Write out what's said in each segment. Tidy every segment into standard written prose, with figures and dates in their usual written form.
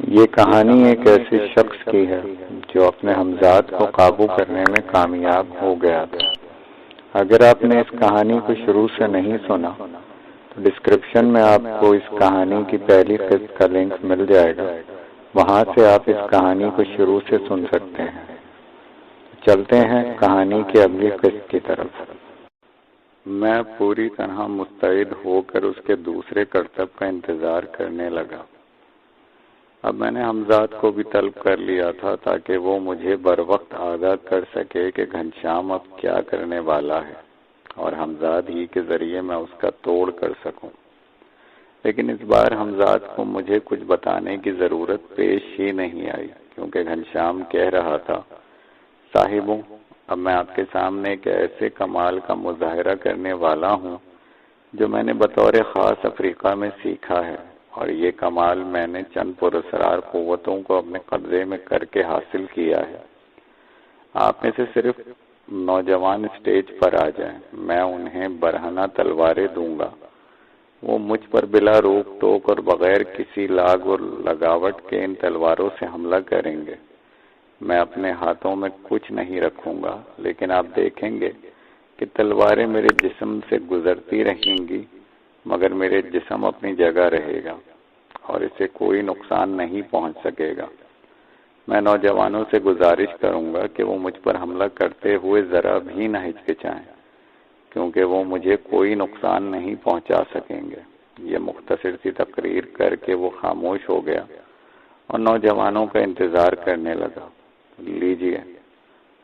یہ کہانی ایک ایسے شخص کی ہے جو اپنے ہمزاد کو قابو کرنے میں کامیاب ہو گیا تھا۔ اگر آپ نے اس کہانی کو شروع سے نہیں سنا تو ڈسکرپشن میں آپ کو اس کہانی کی پہلی قسط کا لنک مل جائے گا، وہاں سے آپ اس کہانی کو شروع سے سن سکتے ہیں۔ چلتے ہیں کہانی کی اگلی قسط کی طرف۔ میں پوری طرح مستعد ہو کر اس کے دوسرے کرتب کا انتظار کرنے لگا۔ اب میں نے ہمزاد کو بھی طلب کر لیا تھا تاکہ وہ مجھے بر وقت آگاہ کر سکے کہ گھنشیام اب کیا کرنے والا ہے اور ہمزاد ہی کے ذریعے میں اس کا توڑ کر سکوں۔ لیکن اس بار ہمزاد کو مجھے کچھ بتانے کی ضرورت پیش ہی نہیں آئی، کیونکہ گھنشیام کہہ رہا تھا، صاحبوں، اب میں آپ کے سامنے ایک ایسے کمال کا مظاہرہ کرنے والا ہوں جو میں نے بطور خاص افریقہ میں سیکھا ہے، اور یہ کمال میں نے چند پراسرار قوتوں کو اپنے قبضے میں کر کے حاصل کیا ہے۔ آپ میں سے صرف نوجوان اسٹیج پر آ جائیں، میں انہیں برہنہ تلواریں دوں گا۔ وہ مجھ پر بلا روک ٹوک اور بغیر کسی لاگ اور لگاوٹ کے ان تلواروں سے حملہ کریں گے۔ میں اپنے ہاتھوں میں کچھ نہیں رکھوں گا، لیکن آپ دیکھیں گے کہ تلواریں میرے جسم سے گزرتی رہیں گی، مگر میرے جسم اپنی جگہ رہے گا اور اسے کوئی نقصان نہیں پہنچ سکے گا۔ میں نوجوانوں سے گزارش کروں گا کہ وہ مجھ پر حملہ کرتے ہوئے ذرا بھی نہ ہچکچائیں، کیونکہ وہ مجھے کوئی نقصان نہیں پہنچا سکیں گے۔ یہ مختصر سی تقریر کر کے وہ خاموش ہو گیا اور نوجوانوں کا انتظار کرنے لگا۔ لیجیے،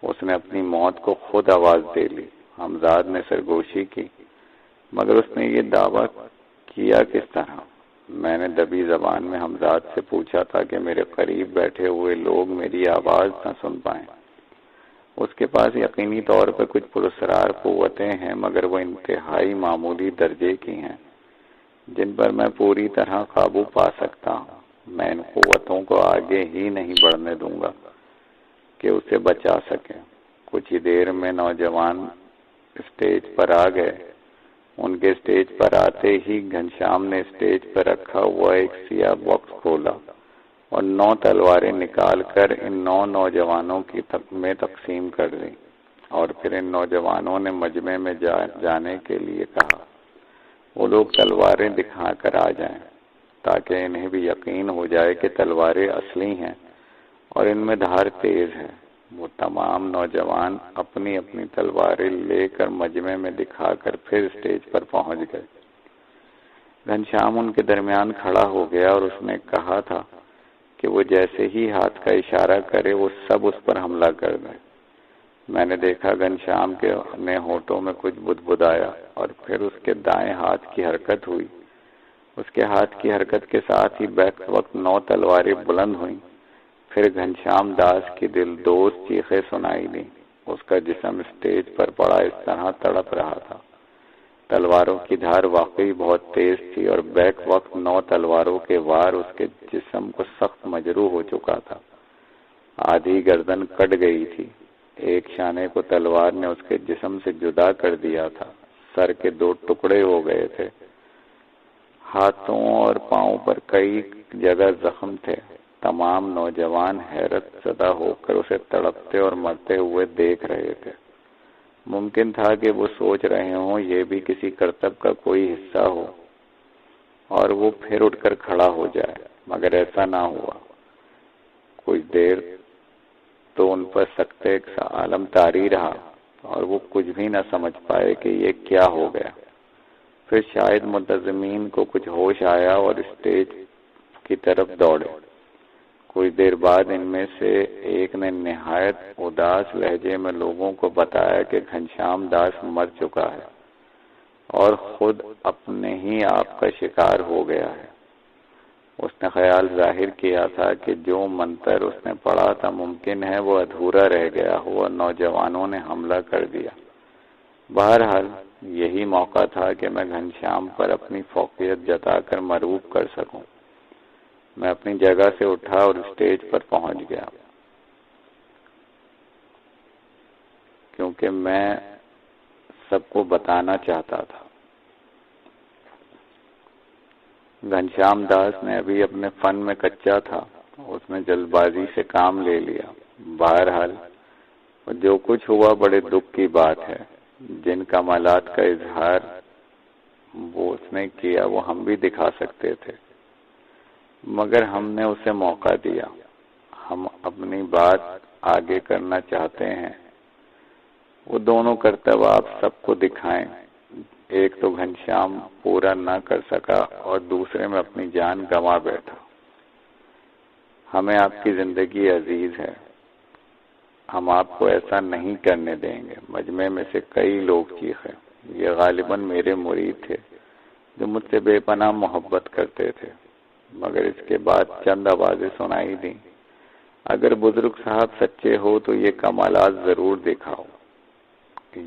اس نے اپنی موت کو خود آواز دے لی۔ ہمزاد نے سرگوشی کی، مگر اس نے یہ دعویٰ کیا کس طرح؟ میں نے دبی زبان میں ہمزاد سے پوچھا تھا کہ میرے قریب بیٹھے ہوئے لوگ میری آواز نہ سن پائیں۔ اس کے پاس یقینی طور پر کچھ پراسرار قوتیں ہیں، مگر وہ انتہائی معمولی درجے کی ہیں جن پر میں پوری طرح قابو پا سکتا ہوں۔ میں ان قوتوں کو آگے ہی نہیں بڑھنے دوں گا کہ اسے بچا سکیں۔ کچھ ہی دیر میں نوجوان اسٹیج پر آ گئے۔ ان کے اسٹیج پر آتے ہی گھنشیام نے اسٹیج پر رکھا ہوا ایک سیاہ باکس کھولا اور 9 تلواریں نکال کر ان 9 نوجوانوں کی میں تقسیم کر دی، اور پھر ان نوجوانوں نے مجمع میں جانے کے لیے کہا۔ وہ لوگ تلواریں دکھا کر آ جائیں تاکہ انہیں بھی یقین ہو جائے کہ تلواریں اصلی ہیں اور ان میں دھار تیز ہے۔ وہ تمام نوجوان اپنی اپنی تلواریں لے کر مجمع میں دکھا کر پھر اسٹیج پر پہنچ گئے۔ گھنشیام ان کے درمیان کھڑا ہو گیا اور اس نے کہا تھا کہ وہ جیسے ہی ہاتھ کا اشارہ کرے وہ سب اس پر حملہ کر دیں۔ میں نے دیکھا گھنشیام کے اپنے ہونٹوں میں کچھ بدبدایا اور پھر اس کے دائیں ہاتھ کی حرکت ہوئی۔ اس کے ہاتھ کی حرکت کے ساتھ ہی بیک وقت 9 تلواریں بلند ہوئیں۔ پھر گھنشیام داس کی دلدوز چیخیں سنائی دیں۔ اس کا جسم اسٹیج پر پڑا اس طرح تڑپ رہا تھا۔ تلواروں کی دھار واقعی بہت تیز تھی اور بیک وقت 9 تلواروں کے وار اس کے جسم کو سخت مجروح ہو چکا تھا۔ آدھی گردن کٹ گئی تھی، ایک شانے کو تلوار نے اس کے جسم سے جدا کر دیا تھا، سر کے 2 ٹکڑے ہو گئے تھے، ہاتھوں اور پاؤں پر کئی جگہ زخم تھے۔ تمام نوجوان حیرت زدہ ہو کر اسے تڑپتے اور مرتے ہوئے دیکھ رہے تھے۔ ممکن تھا کہ وہ سوچ رہے ہوں یہ بھی کسی کرتب کا کوئی حصہ ہو اور وہ پھر اٹھ کر کھڑا ہو جائے، مگر ایسا نہ ہوا۔ کچھ دیر تو ان پر سکتے کا عالم طاری رہا اور وہ کچھ بھی نہ سمجھ پائے کہ یہ کیا ہو گیا۔ پھر شاید منتظمین کو کچھ ہوش آیا اور اسٹیج کی طرف دوڑے۔ کچھ دیر بعد ان میں سے ایک نے نہایت اداس لہجے میں لوگوں کو بتایا کہ گھنشیام داس مر چکا ہے اور خود اپنے ہی آپ کا شکار ہو گیا ہے۔ اس نے خیال ظاہر کیا تھا کہ جو منتر اس نے پڑھا تھا ممکن ہے وہ ادھورا رہ گیا ہو اور نوجوانوں نے حملہ کر دیا۔ بہرحال یہی موقع تھا کہ میں گھنشیام پر اپنی فوقیت جتا کر مرعوب کر سکوں۔ میں اپنی جگہ سے اٹھا اور اسٹیج پر پہنچ گیا، کیونکہ میں سب کو بتانا چاہتا تھا۔ گھنشیام داس نے ابھی اپنے فن میں کچا تھا اس نے جلد بازی سے کام لے لیا۔ بہرحال جو کچھ ہوا بڑے دکھ کی بات ہے۔ جن کمالات کا اظہار وہ اس نے کیا وہ ہم بھی دکھا سکتے تھے، مگر ہم نے اسے موقع دیا۔ ہم اپنی بات آگے کرنا چاہتے ہیں، وہ دونوں کرتب آپ سب کو دکھائیں۔ ایک تو گھنشیام پورا نہ کر سکا اور دوسرے میں اپنی جان گنوا بیٹھا۔ ہمیں آپ کی زندگی عزیز ہے، ہم آپ کو ایسا نہیں کرنے دیں گے۔ مجمع میں سے کئی لوگ چیخے۔ یہ غالباً میرے مرید تھے جو مجھ سے بے پناہ محبت کرتے تھے، مگر اس کے بعد چند آوازیں سنائی دیں، اگر بزرگ صاحب سچے ہو تو یہ کمالات ضرور دکھاؤ۔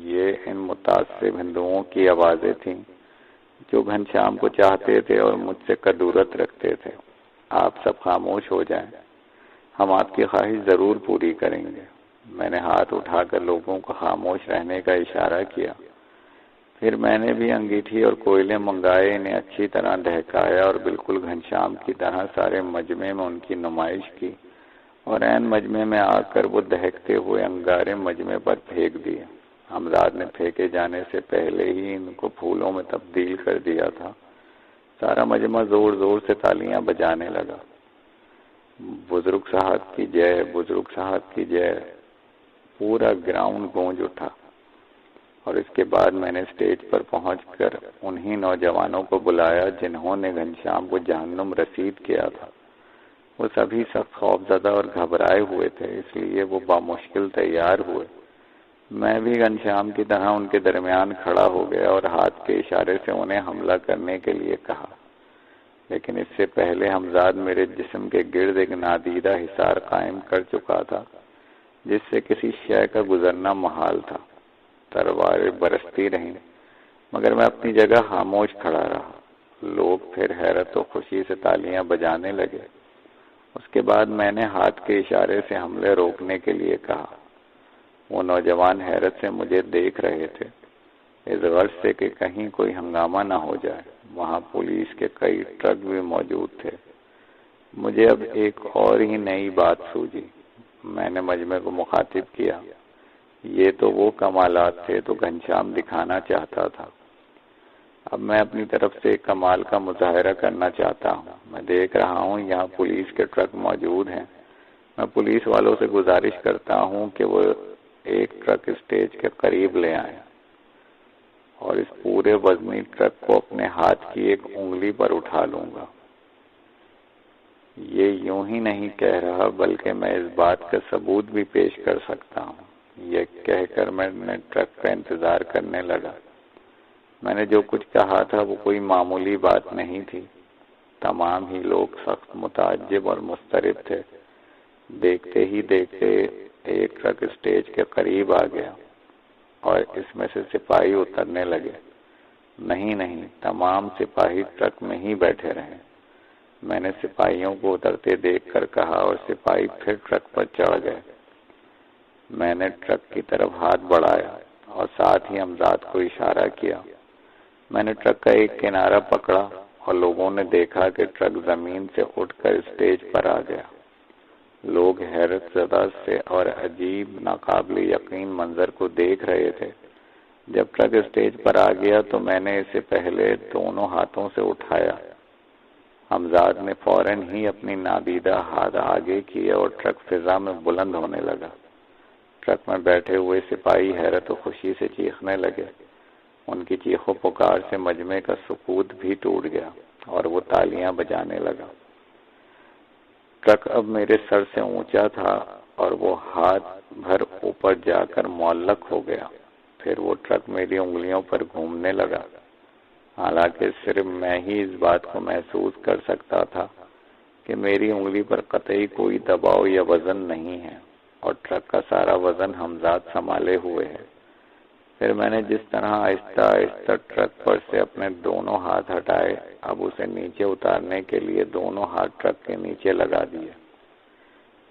یہ ان متعصب ہندوؤں کی آوازیں تھیں جو گھنشیام کو چاہتے تھے اور مجھ سے کدورت رکھتے تھے۔ آپ سب خاموش ہو جائیں، ہم آپ کی خواہش ضرور پوری کریں گے۔ میں نے ہاتھ اٹھا کر لوگوں کو خاموش رہنے کا اشارہ کیا۔ پھر میں نے بھی انگیٹھی اور کوئلے منگائے، انہیں اچھی طرح دہکایا اور بالکل گھنشیام کی طرح سارے مجمع میں ان کی نمائش کی، اور عین مجمع میں آ کر وہ دہکتے ہوئے انگارے مجمع پر پھینک دیے۔ حمزاد نے پھینکے جانے سے پہلے ہی ان کو پھولوں میں تبدیل کر دیا تھا۔ سارا مجمع زور زور سے تالیاں بجانے لگا۔ بزرگ صاحب کی جے، بزرگ صاحب کی جے، پورا گراؤنڈ گونج اٹھا۔ اور اس کے بعد میں نے اسٹیج پر پہنچ کر انہی نوجوانوں کو بلایا جنہوں نے گھنشیام کو جہنم رسید کیا تھا۔ وہ سبھی سخت خوفزدہ اور گھبرائے ہوئے تھے، اس لیے وہ بامشکل تیار ہوئے۔ میں بھی گھنشیام کی طرح ان کے درمیان کھڑا ہو گیا اور ہاتھ کے اشارے سے انہیں حملہ کرنے کے لیے کہا، لیکن اس سے پہلے حمزاد میرے جسم کے گرد ایک نادیدہ حصار قائم کر چکا تھا جس سے کسی شے کا گزرنا محال تھا۔ تلواریں برستی رہیں، مگر میں اپنی جگہ خاموش کھڑا رہا۔ لوگ پھر حیرت و خوشی سے تالیاں بجانے لگے۔ اس کے بعد میں نے ہاتھ کے اشارے سے حملے روکنے کے لیے کہا۔ وہ نوجوان حیرت سے مجھے دیکھ رہے تھے، اس غرض سے کہ کہیں کوئی ہنگامہ نہ ہو جائے۔ وہاں پولیس کے کئی ٹرک بھی موجود تھے۔ مجھے اب ایک اور ہی نئی بات سوجھی۔ میں نے مجمع کو مخاطب کیا، یہ تو وہ کمالات تھے تو گھنشیام دکھانا چاہتا تھا۔ اب میں اپنی طرف سے ایک کمال کا مظاہرہ کرنا چاہتا ہوں۔ میں دیکھ رہا ہوں یہاں پولیس کے ٹرک موجود ہیں۔ میں پولیس والوں سے گزارش کرتا ہوں کہ وہ ایک ٹرک اسٹیج کے قریب لے آئیں اور اس پورے وزنی ٹرک کو اپنے ہاتھ کی ایک انگلی پر اٹھا لوں گا۔ یہ یوں ہی نہیں کہہ رہا بلکہ میں اس بات کا ثبوت بھی پیش کر سکتا ہوں۔ یہ کہہ کر میں نے ٹرک کا انتظار کرنے لگا۔ میں نے جو کچھ کہا تھا وہ کوئی معمولی بات نہیں تھی۔ تمام ہی لوگ سخت متعجب اور مضطرب تھے۔ دیکھتے ہی دیکھتے ایک ٹرک اسٹیج کے قریب آ گیا اور اس میں سے سپاہی اترنے لگے۔ نہیں، تمام سپاہی ٹرک میں ہی بیٹھے رہے۔ میں نے سپاہیوں کو اترتے دیکھ کر کہا اور سپاہی پھر ٹرک پر چڑھ گئے۔ میں نے ٹرک کی طرف ہاتھ بڑھایا اور ساتھ ہی حمزاد کو اشارہ کیا۔ میں نے ٹرک کا ایک کنارہ پکڑا اور لوگوں نے دیکھا کہ ٹرک زمین سے اٹھ کر اسٹیج پر آ گیا۔ لوگ حیرت زدہ سے اور عجیب ناقابل یقین منظر کو دیکھ رہے تھے۔ جب ٹرک اسٹیج پر آ گیا تو میں نے اسے پہلے دونوں ہاتھوں سے اٹھایا۔ حمزاد نے فوراً ہی اپنی نادیدہ ہاتھ آگے کیا اور ٹرک فضا میں بلند ہونے لگا۔ ٹرک میں بیٹھے ہوئے سپاہی حیرت و خوشی سے چیخنے لگے۔ ان کی چیخ و پکار سے مجمع کا سکوت بھی ٹوٹ گیا اور وہ تالیاں بجانے لگا۔ ٹرک اب میرے سر سے اونچا تھا اور وہ ہاتھ بھر اوپر جا کر معلق ہو گیا۔ پھر وہ ٹرک میری انگلیوں پر گھومنے لگا، حالانکہ صرف میں ہی اس بات کو محسوس کر سکتا تھا کہ میری انگلی پر قطعی کوئی دباؤ یا وزن نہیں ہے اور ٹرک کا سارا وزن حمزاد سنبھالے ہوئے ہے۔ پھر میں نے جس طرح آہستہ آہستہ ٹرک پر سے اپنے دونوں ہاتھ ہٹائے، اب اسے نیچے اتارنے کے لیے دونوں ہاتھ ٹرک کے نیچے لگا دیے،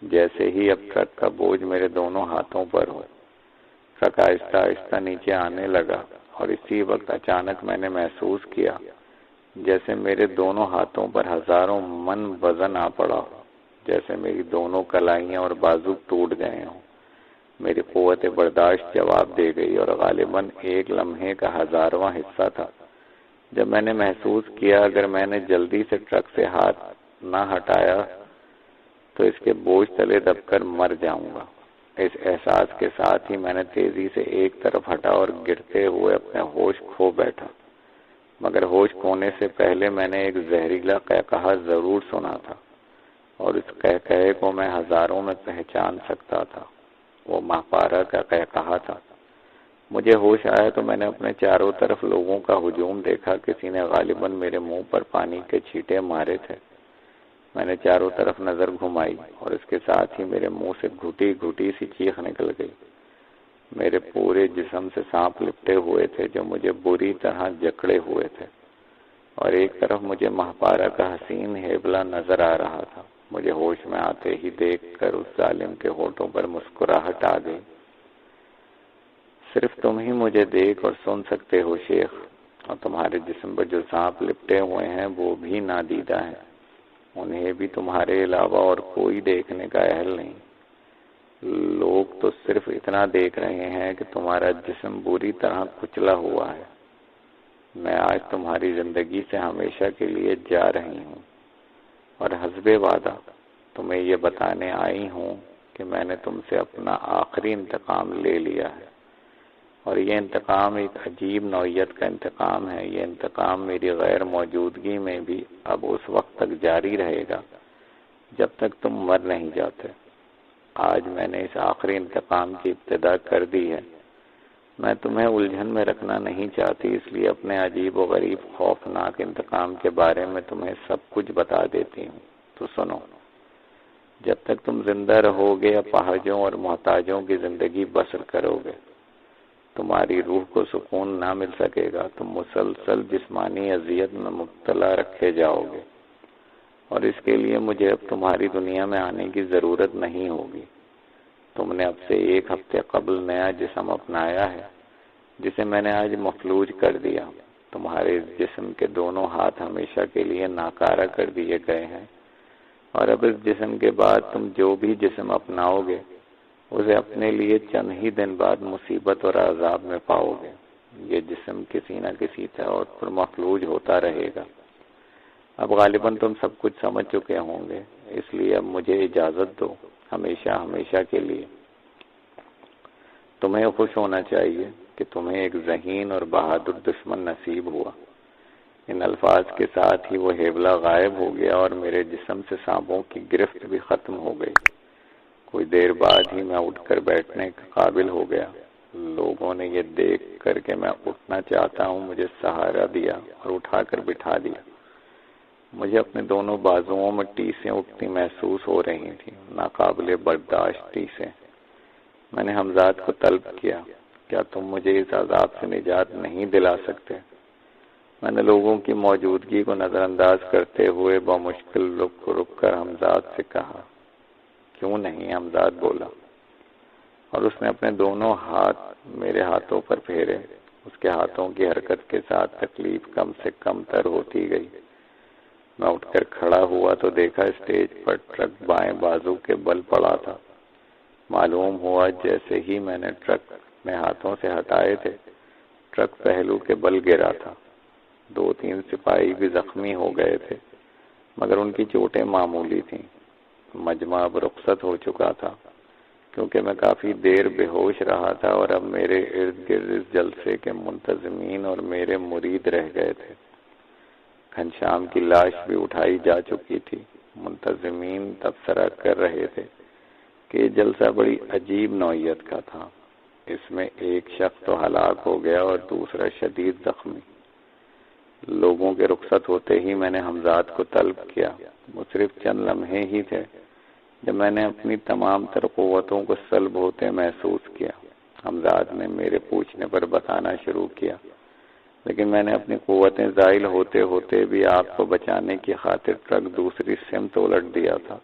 جیسے ہی اب ٹرک کا بوجھ میرے دونوں ہاتھوں پر ہو۔ ٹرک آہستہ آہستہ نیچے آنے لگا اور اسی وقت اچانک میں نے محسوس کیا جیسے میرے دونوں ہاتھوں پر ہزاروں من وزن آ پڑا ہو۔ جیسے میری دونوں کلائیاں اور بازو ٹوٹ گئے ہوں۔ میری قوت برداشت جواب دے گئی اور غالباً ایک لمحے کا 1000واں حصہ تھا جب میں نے محسوس کیا اگر میں نے جلدی سے ٹرک سے ہاتھ نہ ہٹایا تو اس کے بوجھ تلے دب کر مر جاؤں گا۔ اس احساس کے ساتھ ہی میں نے تیزی سے ایک طرف ہٹا اور گرتے ہوئے اپنے ہوش کھو بیٹھا، مگر ہوش کھونے سے پہلے میں نے ایک زہریلا قہقہا ضرور سنا تھا اور اس قہقہے کو میں ہزاروں میں پہچان سکتا تھا۔ وہ ماہپارہ کا قہقہا تھا۔ مجھے ہوش آیا تو میں نے اپنے چاروں طرف لوگوں کا ہجوم دیکھا۔ کسی نے غالباً میرے منہ پر پانی کے چھینٹے مارے تھے۔ میں نے چاروں طرف نظر گھمائی اور اس کے ساتھ ہی میرے منہ سے گھٹی گھٹی سی چیخ نکل گئی۔ میرے پورے جسم سے سانپ لپٹے ہوئے تھے جو مجھے بری طرح جکڑے ہوئے تھے، اور ایک طرف مجھے ماہپارہ کا حسین ہیبلا نظر آ رہا تھا۔ مجھے ہوش میں آتے ہی دیکھ کر اس ظالم کے ہونٹوں پر مسکراہٹ آ گئی۔ صرف تم ہی مجھے دیکھ اور سن سکتے ہو شیخ، اور تمہارے جسم پر جو سانپ لپٹے ہوئے ہیں وہ بھی نادیدہ ہیں۔ انہیں بھی تمہارے علاوہ اور کوئی دیکھنے کا اہل نہیں۔ لوگ تو صرف اتنا دیکھ رہے ہیں کہ تمہارا جسم بری طرح کچلا ہوا ہے۔ میں آج تمہاری زندگی سے ہمیشہ کے لیے جا رہی ہوں، اور حسب وعدہ تمہیں یہ بتانے آئی ہوں کہ میں نے تم سے اپنا آخری انتقام لے لیا ہے، اور یہ انتقام ایک عجیب نوعیت کا انتقام ہے۔ یہ انتقام میری غیر موجودگی میں بھی اب اس وقت تک جاری رہے گا جب تک تم مر نہیں جاتے۔ آج میں نے اس آخری انتقام کی ابتدا کر دی ہے۔ میں تمہیں الجھن میں رکھنا نہیں چاہتی، اس لیے اپنے عجیب و غریب خوفناک انتقام کے بارے میں تمہیں سب کچھ بتا دیتی ہوں۔ تو سنو، جب تک تم زندہ رہو گے اپاہجوں اور محتاجوں کی زندگی بسر کرو گے، تمہاری روح کو سکون نہ مل سکے گا۔ تم مسلسل جسمانی اذیت میں مبتلا رکھے جاؤ گے، اور اس کے لیے مجھے اب تمہاری دنیا میں آنے کی ضرورت نہیں ہوگی۔ تم نے اب سے 1 ہفتے قبل نیا جسم اپنایا ہے جسے میں نے آج مفلوج کر دیا۔ تمہارے اس جسم کے دونوں ہاتھ ہمیشہ کے لیے ناکارہ کر دیے گئے ہیں، اور اب اس جسم کے بعد تم جو بھی جسم اپناؤ گے اسے اپنے لیے چند ہی دن بعد مصیبت اور عذاب میں پاؤ گے۔ یہ جسم کسی نہ کسی طور پر مفلوج ہوتا رہے گا۔ اب غالباً تم سب کچھ سمجھ چکے ہوں گے، اس لیے اب مجھے اجازت دو، ہمیشہ ہمیشہ کے لیے۔ تمہیں خوش ہونا چاہیے کہ تمہیں ایک ذہین اور بہادر دشمن نصیب ہوا۔ ان الفاظ کے ساتھ ہی وہ ہیبلا غائب ہو گیا اور میرے جسم سے سانپوں کی گرفت بھی ختم ہو گئی۔ کوئی دیر بعد ہی میں اٹھ کر بیٹھنے کے قابل ہو گیا۔ لوگوں نے یہ دیکھ کر کہ میں اٹھنا چاہتا ہوں مجھے سہارا دیا اور اٹھا کر بٹھا دیا۔ مجھے اپنے دونوں بازوؤں میں ٹیسیں اٹھتی محسوس ہو رہی تھیں، ناقابل برداشت ٹیسیں۔ میں نے حمزاد کو طلب کیا، کیا تم مجھے اس عذاب سے نجات نہیں دلا سکتے؟ میں نے لوگوں کی موجودگی کو نظر انداز کرتے ہوئے بمشکل رک کر حمزاد سے کہا۔ کیوں نہیں؟ حمزاد بولا، اور اس نے اپنے دونوں ہاتھ میرے ہاتھوں پر پھیرے۔ اس کے ہاتھوں کی حرکت کے ساتھ تکلیف کم سے کم تر ہوتی گئی۔ میں اٹھ کر کھڑا ہوا تو دیکھا اسٹیج پر ٹرک بائیں بازو کے بل پڑا تھا۔ معلوم ہوا جیسے ہی میں نے ٹرک میں ہاتھوں سے ہٹائے تھے، ٹرک پہلو کے بل گرا تھا۔ 2-3 سپاہی بھی زخمی ہو گئے تھے، مگر ان کی چوٹیں معمولی تھیں۔ مجمع اب رخصت ہو چکا تھا، کیونکہ میں کافی دیر بے ہوش رہا تھا، اور اب میرے ارد گرد اس جلسے کے منتظمین اور میرے مرید رہ گئے تھے۔ گھنشیام کی لاش بھی اٹھائی جا چکی تھی۔ منتظمین تبصرہ کر رہے تھے کہ یہ جلسہ بڑی عجیب نوعیت کا تھا۔ اس میں ایک شخص تو ہلاک ہو گیا اور دوسرا شدید زخمی۔ لوگوں کے رخصت ہوتے ہی میں نے حمزاد کو طلب کیا۔ وہ صرف چند لمحے ہی تھے جب میں نے اپنی تمام تر قوتوں کو سلب ہوتے محسوس کیا۔ حمزاد نے میرے پوچھنے پر بتانا شروع کیا، لیکن میں نے اپنی قوتیں زائل ہوتے ہوتے بھی آپ کو بچانے کی خاطر ٹرک دوسری سمت الٹ دیا تھا،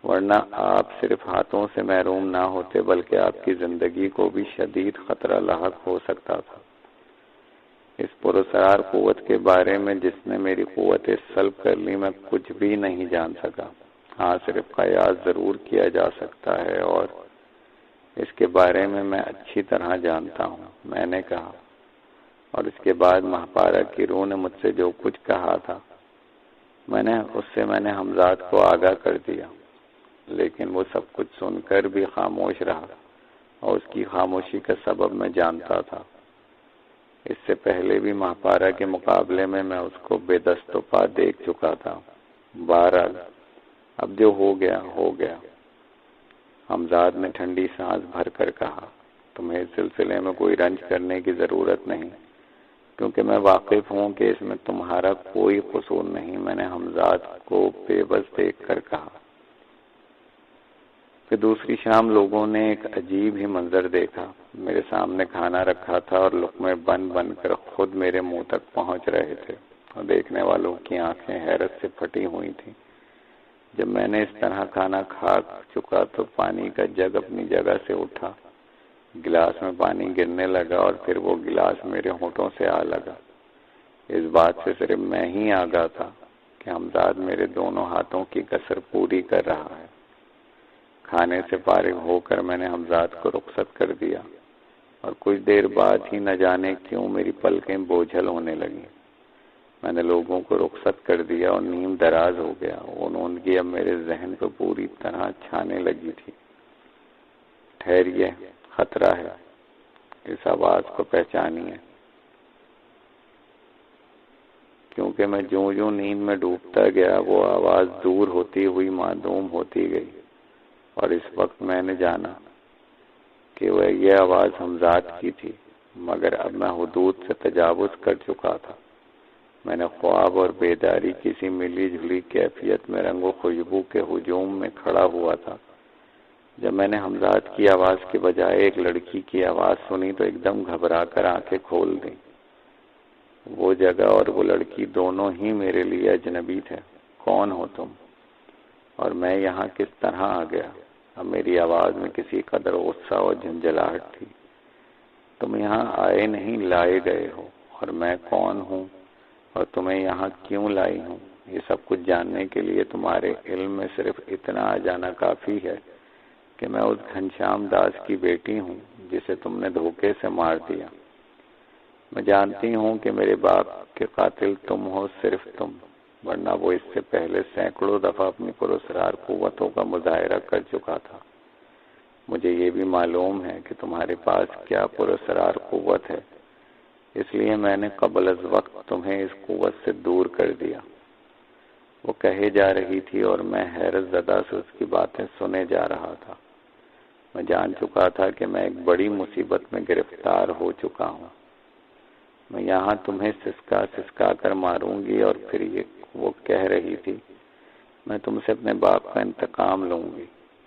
ورنہ آپ صرف ہاتھوں سے محروم نہ ہوتے بلکہ آپ کی زندگی کو بھی شدید خطرہ لاحق ہو سکتا تھا۔ اس پراسرار قوت کے بارے میں جس نے میری قوتیں سلب کر لی میں کچھ بھی نہیں جان سکا۔ ہاں صرف قیاس ضرور کیا جا سکتا ہے اور اس کے بارے میں اچھی طرح جانتا ہوں، میں نے کہا۔ اور اس کے بعد مہاپارا کی روح نے مجھ سے جو کچھ کہا تھا میں نے حمزاد کو آگاہ کر دیا، لیکن وہ سب کچھ سن کر بھی خاموش رہا اور اس کی خاموشی کا سبب میں جانتا تھا۔ اس سے پہلے بھی مہاپارا کے مقابلے میں اس کو بے دست و پا دیکھ چکا تھا۔ بہرحال اب جو ہو گیا ہو گیا۔ حمزاد نے ٹھنڈی سانس بھر کر کہا، تمہیں اس سلسلے میں کوئی رنج کرنے کی ضرورت نہیں، کیونکہ میں واقف ہوں کہ اس میں تمہارا کوئی قصور نہیں۔ میں نے حمزاد کو بے بس دیکھ کر کہا۔ پھر دوسری شام لوگوں نے ایک عجیب ہی منظر دیکھا۔ میرے سامنے کھانا رکھا تھا اور لقمے بن بن کر خود میرے منہ تک پہنچ رہے تھے اور دیکھنے والوں کی آنکھیں حیرت سے پھٹی ہوئی تھیں۔ جب میں نے اس طرح کھانا کھا چکا تو پانی کا جگ اپنی جگہ سے اٹھا، گلاس میں پانی گرنے لگا اور پھر وہ گلاس میرے ہونٹوں سے آ لگا۔ اس بات سے صرف میں ہی آگاہ تھا کہ حمزاد میرے دونوں ہاتھوں کی کسر پوری کر رہا ہے۔ کھانے سے فارغ ہو کر میں نے حمزاد کو رخصت کر دیا اور کچھ دیر بعد ہی نہ جانے کیوں میری پلکیں بوجھل ہونے لگیں۔ میں نے لوگوں کو رخصت کر دیا اور نیم دراز ہو گیا۔ غنودگی اب میرے ذہن کو پوری طرح چھانے لگی تھی۔ ٹھہریے، خطرہ ہے، اس آواز کو پہچانیے۔ کیونکہ میں جوں نیند میں ڈوبتا گیا وہ آواز دور ہوتی ہوئی معدوم ہوتی گئی، اور اس وقت میں نے جانا کہ یہ آواز حمزاد کی تھی، مگر اب میں حدود سے تجاوز کر چکا تھا۔ میں نے خواب اور بیداری کسی ملی جھلی کیفیت میں رنگ و خوشبو کے ہجوم میں کھڑا ہوا تھا۔ جب میں نے حمزاد کی آواز کے بجائے ایک لڑکی کی آواز سنی تو ایک دم گھبرا کر آنکھیں کھول دیں۔ وہ جگہ اور وہ لڑکی دونوں ہی میرے لیے اجنبی تھے۔ کون ہو تم؟ اور میں یہاں کس طرح آ گیا؟ اب میری آواز میں کسی قدر غصہ اور جھنجھلاہٹ تھی۔ تم یہاں آئے نہیں، لائے گئے ہو، اور میں کون ہوں اور تمہیں یہاں کیوں لائی ہوں، یہ سب کچھ جاننے کے لیے تمہارے علم میں صرف اتنا آ جانا کافی ہے کہ میں اس گھنشیام داس کی بیٹی ہوں جسے تم نے دھوکے سے مار دیا۔ میں جانتی ہوں کہ میرے باپ کے قاتل تم ہو، صرف تم، ورنہ وہ اس سے پہلے سینکڑوں دفعہ اپنی پراسرار قوتوں کا مظاہرہ کر چکا تھا۔ مجھے یہ بھی معلوم ہے کہ تمہارے پاس کیا پراسرار قوت ہے، اس لیے میں نے قبل از وقت تمہیں اس قوت سے دور کر دیا۔ وہ کہے جا رہی تھی اور میں حیرت زدہ سے اس کی باتیں سنے جا رہا تھا۔ میں جان چکا تھا کہ میں ایک بڑی مصیبت میں گرفتار ہو چکا ہوں۔ میں یہاں تمہیں سسکا کر ماروں گی، اور پھر وہ کہہ رہی تھی، میں تم سے اپنے باپ کا انتقام لوں گی۔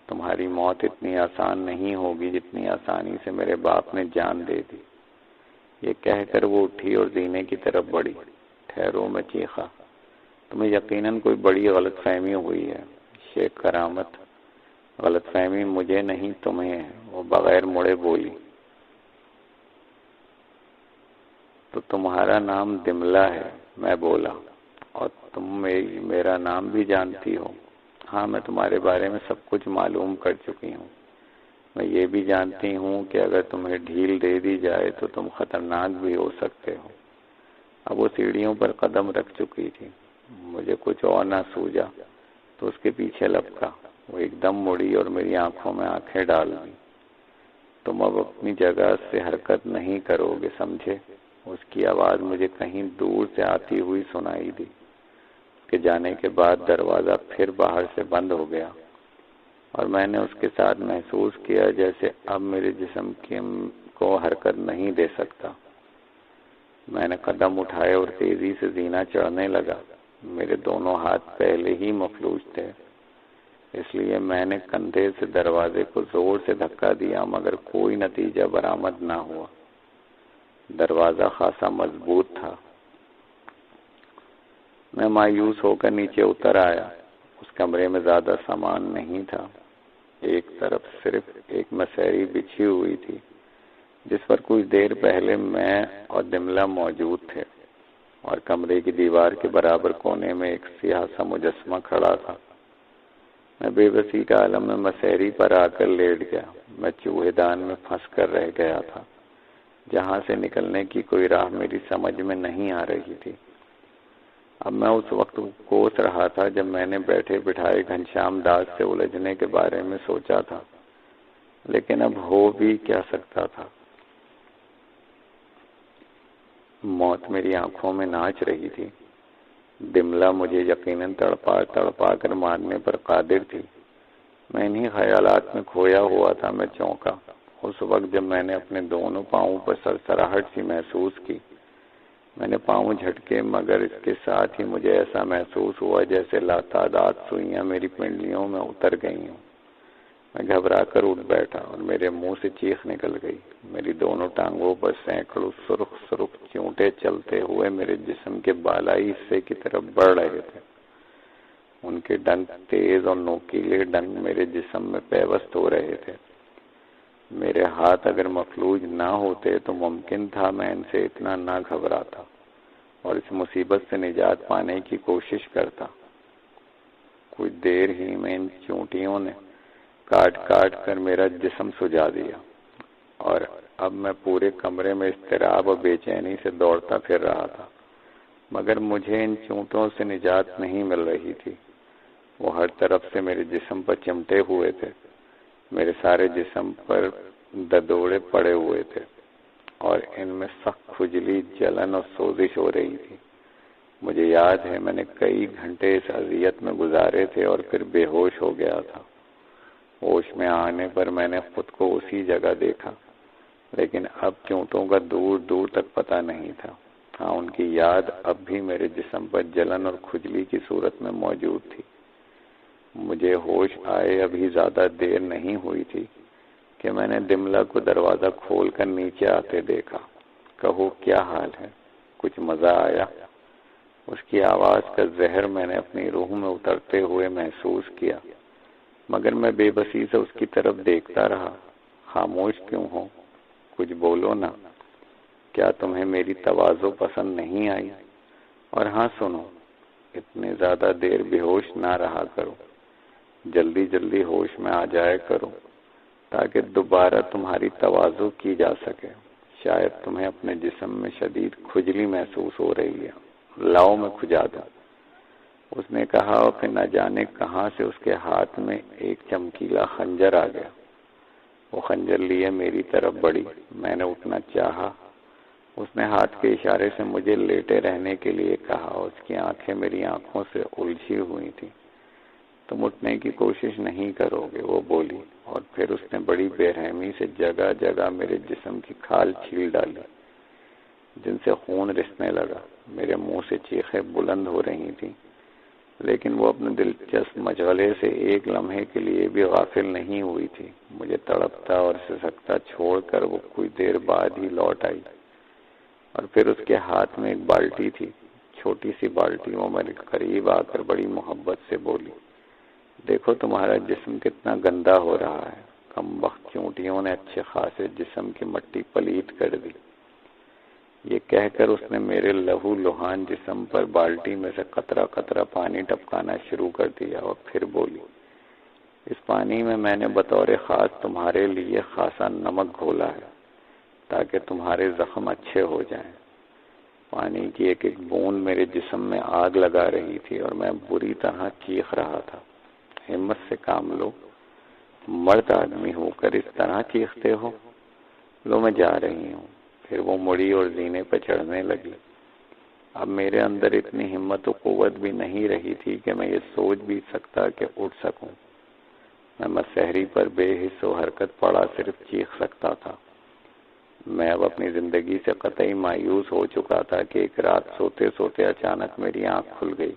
تمہاری موت اتنی آسان نہیں ہوگی جتنی آسانی سے میرے باپ نے جان دے دی۔ یہ کہہ کر وہ اٹھی اور زینے کی طرف بڑھی۔ ٹھہرو، میں چیخا، تمہیں یقیناً کوئی بڑی غلط فہمی ہوئی ہے۔ شیخ کرامت، غلط فہمی مجھے نہیں تمہیں ہے، وہ بغیر مڑے بولی۔ تو تمہارا نام دملہ ہے، میں بولا، اور تم میرا نام بھی جانتی ہو۔ ہاں، میں تمہارے بارے میں سب کچھ معلوم کر چکی ہوں۔ میں یہ بھی جانتی ہوں کہ اگر تمہیں ڈھیل دے دی جائے تو تم خطرناک بھی ہو سکتے ہو۔ اب وہ سیڑھیوں پر قدم رکھ چکی تھی۔ مجھے کچھ اور نہ سوجا تو اس کے پیچھے لپکا۔ وہ ایک دم مڑی اور میری آنکھوں میں آنکھیں ڈال دی۔ تم اب اپنی جگہ سے حرکت نہیں کرو گے، سمجھے؟ اس کی آواز مجھے کہیں دور سے آتی ہوئی سنائی دی۔ اس کے جانے کے بعد دروازہ پھر باہر سے بند ہو گیا اور میں نے اس کے ساتھ محسوس کیا جیسے اب میرے جسم کو حرکت نہیں دے سکتا۔ میں نے قدم اٹھائے اور تیزی سے زینہ چڑھنے لگا۔ میرے دونوں ہاتھ پہلے ہی مفلوج تھے، اس لیے میں نے کندھے سے دروازے کو زور سے دھکا دیا، مگر کوئی نتیجہ برآمد نہ ہوا۔ دروازہ خاصا مضبوط تھا۔ میں مایوس ہو کر نیچے اتر آیا۔ اس کمرے میں زیادہ سامان نہیں تھا۔ ایک طرف صرف ایک مسیری بچھی ہوئی تھی جس پر کچھ دیر پہلے میں اور دملہ موجود تھے، اور کمرے کی دیوار کے برابر کونے میں ایک سیاہ سا مجسمہ کھڑا تھا۔ میں بے بسی کا عالم میں مسحری پر آ کر لیٹ گیا۔ میں چوہے دان میں پھنس کر رہ گیا تھا، جہاں سے نکلنے کی کوئی راہ میری سمجھ میں نہیں آ رہی تھی۔ اب میں اس وقت کوس رہا تھا جب میں نے بیٹھے بٹھائے گھنشیام داس سے الجھنے کے بارے میں سوچا تھا، لیکن اب ہو بھی کیا سکتا تھا۔ موت میری آنکھوں میں ناچ رہی تھی۔ دملا مجھے یقیناً تڑپا کر مارنے پر قادر تھی۔ میں انہی خیالات میں کھویا ہوا تھا۔ میں چونکا اس وقت جب میں نے اپنے دونوں پاؤں پر سرسراہٹ سی محسوس کی۔ میں نے پاؤں جھٹکے، مگر اس کے ساتھ ہی مجھے ایسا محسوس ہوا جیسے لاتعداد سوئیاں میری پنڈلیوں میں اتر گئی ہوں۔ میں گھبرا کر اٹھ بیٹھا اور میرے منہ سے چیخ نکل گئی۔ میری دونوں ٹانگوں پر سینکڑوں سرخ چونٹے چلتے ہوئے میرے جسم کے بالائی حصے کی طرف بڑھ رہے تھے۔ ان کے ڈنک تیز اور نوکیلے ڈنک میرے جسم میں پیوست ہو رہے تھے۔ میرے ہاتھ اگر مفلوج نہ ہوتے تو ممکن تھا میں ان سے اتنا نہ گھبراتا اور اس مصیبت سے نجات پانے کی کوشش کرتا۔ کچھ دیر ہی میں ان چونٹیوں نے کاٹ کر میرا جسم سجا دیا، اور اب میں پورے کمرے میں اضطراب اور بے چینی سے دوڑتا پھر رہا تھا، مگر مجھے ان چونٹوں سے نجات نہیں مل رہی تھی۔ وہ ہر طرف سے میرے جسم پر چمٹے ہوئے تھے۔ میرے سارے جسم پر ددوڑے پڑے ہوئے تھے اور ان میں سخت کھجلی، جلن اور سوزش ہو رہی تھی۔ مجھے یاد ہے میں نے کئی گھنٹے اس اذیت میں گزارے تھے اور پھر بے ہوش ہو گیا تھا۔ ہوش میں آنے پر میں نے خود کو اسی جگہ دیکھا، لیکن اب چونٹوں کا دور دور تک پتہ نہیں تھا۔ ہاں، ان کی یاد اب بھی میرے جسم پر جلن اور کھجلی کی صورت میں موجود تھی۔ مجھے ہوش آئے ابھی زیادہ دیر نہیں ہوئی تھی کہ میں نے دملا کو دروازہ کھول کر نیچے آتے دیکھا۔ کہو کیا حال ہے؟ کچھ مزہ آیا؟ اس کی آواز کا زہر میں نے اپنی روح میں اترتے ہوئے محسوس کیا، مگر میں بے بسی سے اس کی طرف دیکھتا رہا۔ خاموش کیوں ہو؟ کچھ بولو نا۔ کیا تمہیں میری تواضع پسند نہیں آئی؟ اور ہاں سنو، اتنے زیادہ دیر بے ہوش نہ رہا کرو، جلدی جلدی ہوش میں آ جائے کرو تاکہ دوبارہ تمہاری تواضع کی جا سکے۔ شاید تمہیں اپنے جسم میں شدید کھجلی محسوس ہو رہی ہے، لاؤ میں کھجا دوں۔ اس نے کہا اور پھر نہ جانے کہاں سے اس کے ہاتھ میں ایک چمکیلا خنجر آ گیا۔ وہ خنجر لیے میری طرف بڑھی۔ میں نے اٹھنا چاہا۔ اس نے ہاتھ کے اشارے سے مجھے لیٹے رہنے کے لیے کہا۔ اس کی آنکھیں میری آنکھوں سے الجھی ہوئی تھیں۔ تم اٹھنے کی کوشش نہیں کرو گے، وہ بولی، اور پھر اس نے بڑی بے رحمی سے جگہ جگہ میرے جسم کی کھال چھیل ڈالی، جن سے خون رسنے لگا۔ میرے منہ سے چیخیں بلند ہو رہی تھیں، لیکن وہ اپنے دلچسپ مشغلے سے ایک لمحے کے لیے بھی غافل نہیں ہوئی تھی۔ مجھے تڑپتا اور سسکتا چھوڑ کر وہ کچھ دیر بعد ہی لوٹ آئی، اور پھر اس کے ہاتھ میں ایک بالٹی تھی، چھوٹی سی بالٹی۔ وہ میرے قریب آ کر بڑی محبت سے بولی، دیکھو تمہارا جسم کتنا گندا ہو رہا ہے۔ کم بخت چونٹیوں نے اچھے خاصے جسم کی مٹی پلیت کر دی۔ یہ کہہ کر اس نے میرے لہو لہان جسم پر بالٹی میں سے قطرہ قطرہ پانی ٹپکانا شروع کر دیا، اور پھر بولی، اس پانی میں میں نے بطور خاص تمہارے لیے خاصا نمک گھولا ہے تاکہ تمہارے زخم اچھے ہو جائیں۔ پانی کی ایک ایک بوند میرے جسم میں آگ لگا رہی تھی اور میں بری طرح چیخ رہا تھا۔ ہمت سے کام لو، مرد آدمی ہو کر اس طرح چیختے ہو؟ لو میں جا رہی ہوں۔ پھر وہ مڑی اور زینے پہ چڑھنے لگی۔ اب میرے اندر اتنی ہمت و قوت بھی نہیں رہی تھی کہ میں یہ سوچ بھی سکتا کہ اٹھ سکوں۔ میں مسحری پر بے حس و حرکت پڑا صرف چیخ سکتا تھا۔ میں اب اپنی زندگی سے قطعی مایوس ہو چکا تھا کہ ایک رات سوتے سوتے اچانک میری آنکھ کھل گئی۔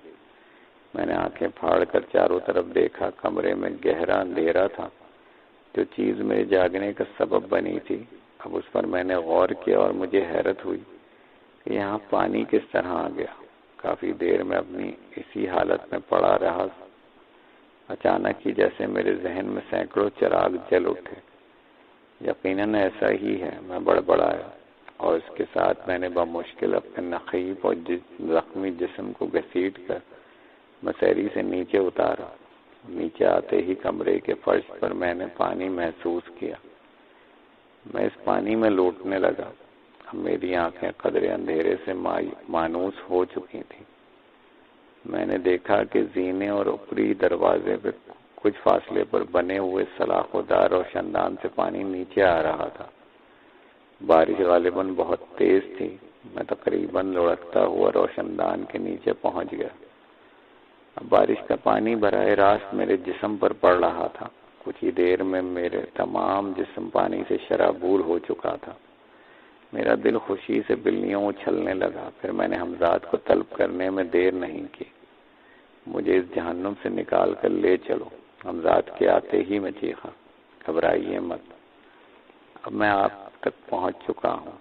میں نے آنکھیں پھاڑ کر چاروں طرف دیکھا۔ کمرے میں گہرا اندھیرا تھا۔ جو چیز میرے جاگنے کا سبب بنی تھی، اب اس پر میں نے غور کیا اور مجھے حیرت ہوئی کہ یہاں پانی کس طرح آ گیا۔ کافی دیر میں اپنی اسی حالت میں پڑا رہا۔ اچانک ہی جیسے میرے ذہن میں سینکڑوں چراغ جل اٹھے۔ یقیناً ایسا ہی ہے، میں بڑبڑایا، اور اس کے ساتھ میں نے بمشکل اپنے نحیف اور زخمی جسم کو گھسیٹ کر مسحری سے نیچے اتارا۔ نیچے آتے ہی کمرے کے فرش پر میں نے پانی محسوس کیا۔ میں اس پانی میں لوٹنے لگا۔ میری آنکھیں قدرے اندھیرے سے مانوس ہو چکی تھیں۔ میں نے دیکھا کہ زینے اور اوپری دروازے پہ کچھ فاصلے پر بنے ہوئے سلاخوں دار روشن دان سے پانی نیچے آ رہا تھا۔ بارش غالباً بہت تیز تھی۔ میں تقریباً لڑکتا ہوا روشن دان کے نیچے پہنچ گیا۔ اب بارش کا پانی براہ راست میرے جسم پر پڑ رہا تھا۔ کچھ ہی دیر میں میرے تمام جسم پانی سے شرابور ہو چکا تھا۔ میرا دل خوشی سے بلیوں اچھلنے لگا۔ پھر میں نے حمزاد کو طلب کرنے میں دیر نہیں کی۔ مجھے اس جہنم سے نکال کر لے چلو۔ حمزاد کے آتے ہی میں چیخا، گھبرائیے مت، اب میں آپ تک پہنچ چکا ہوں،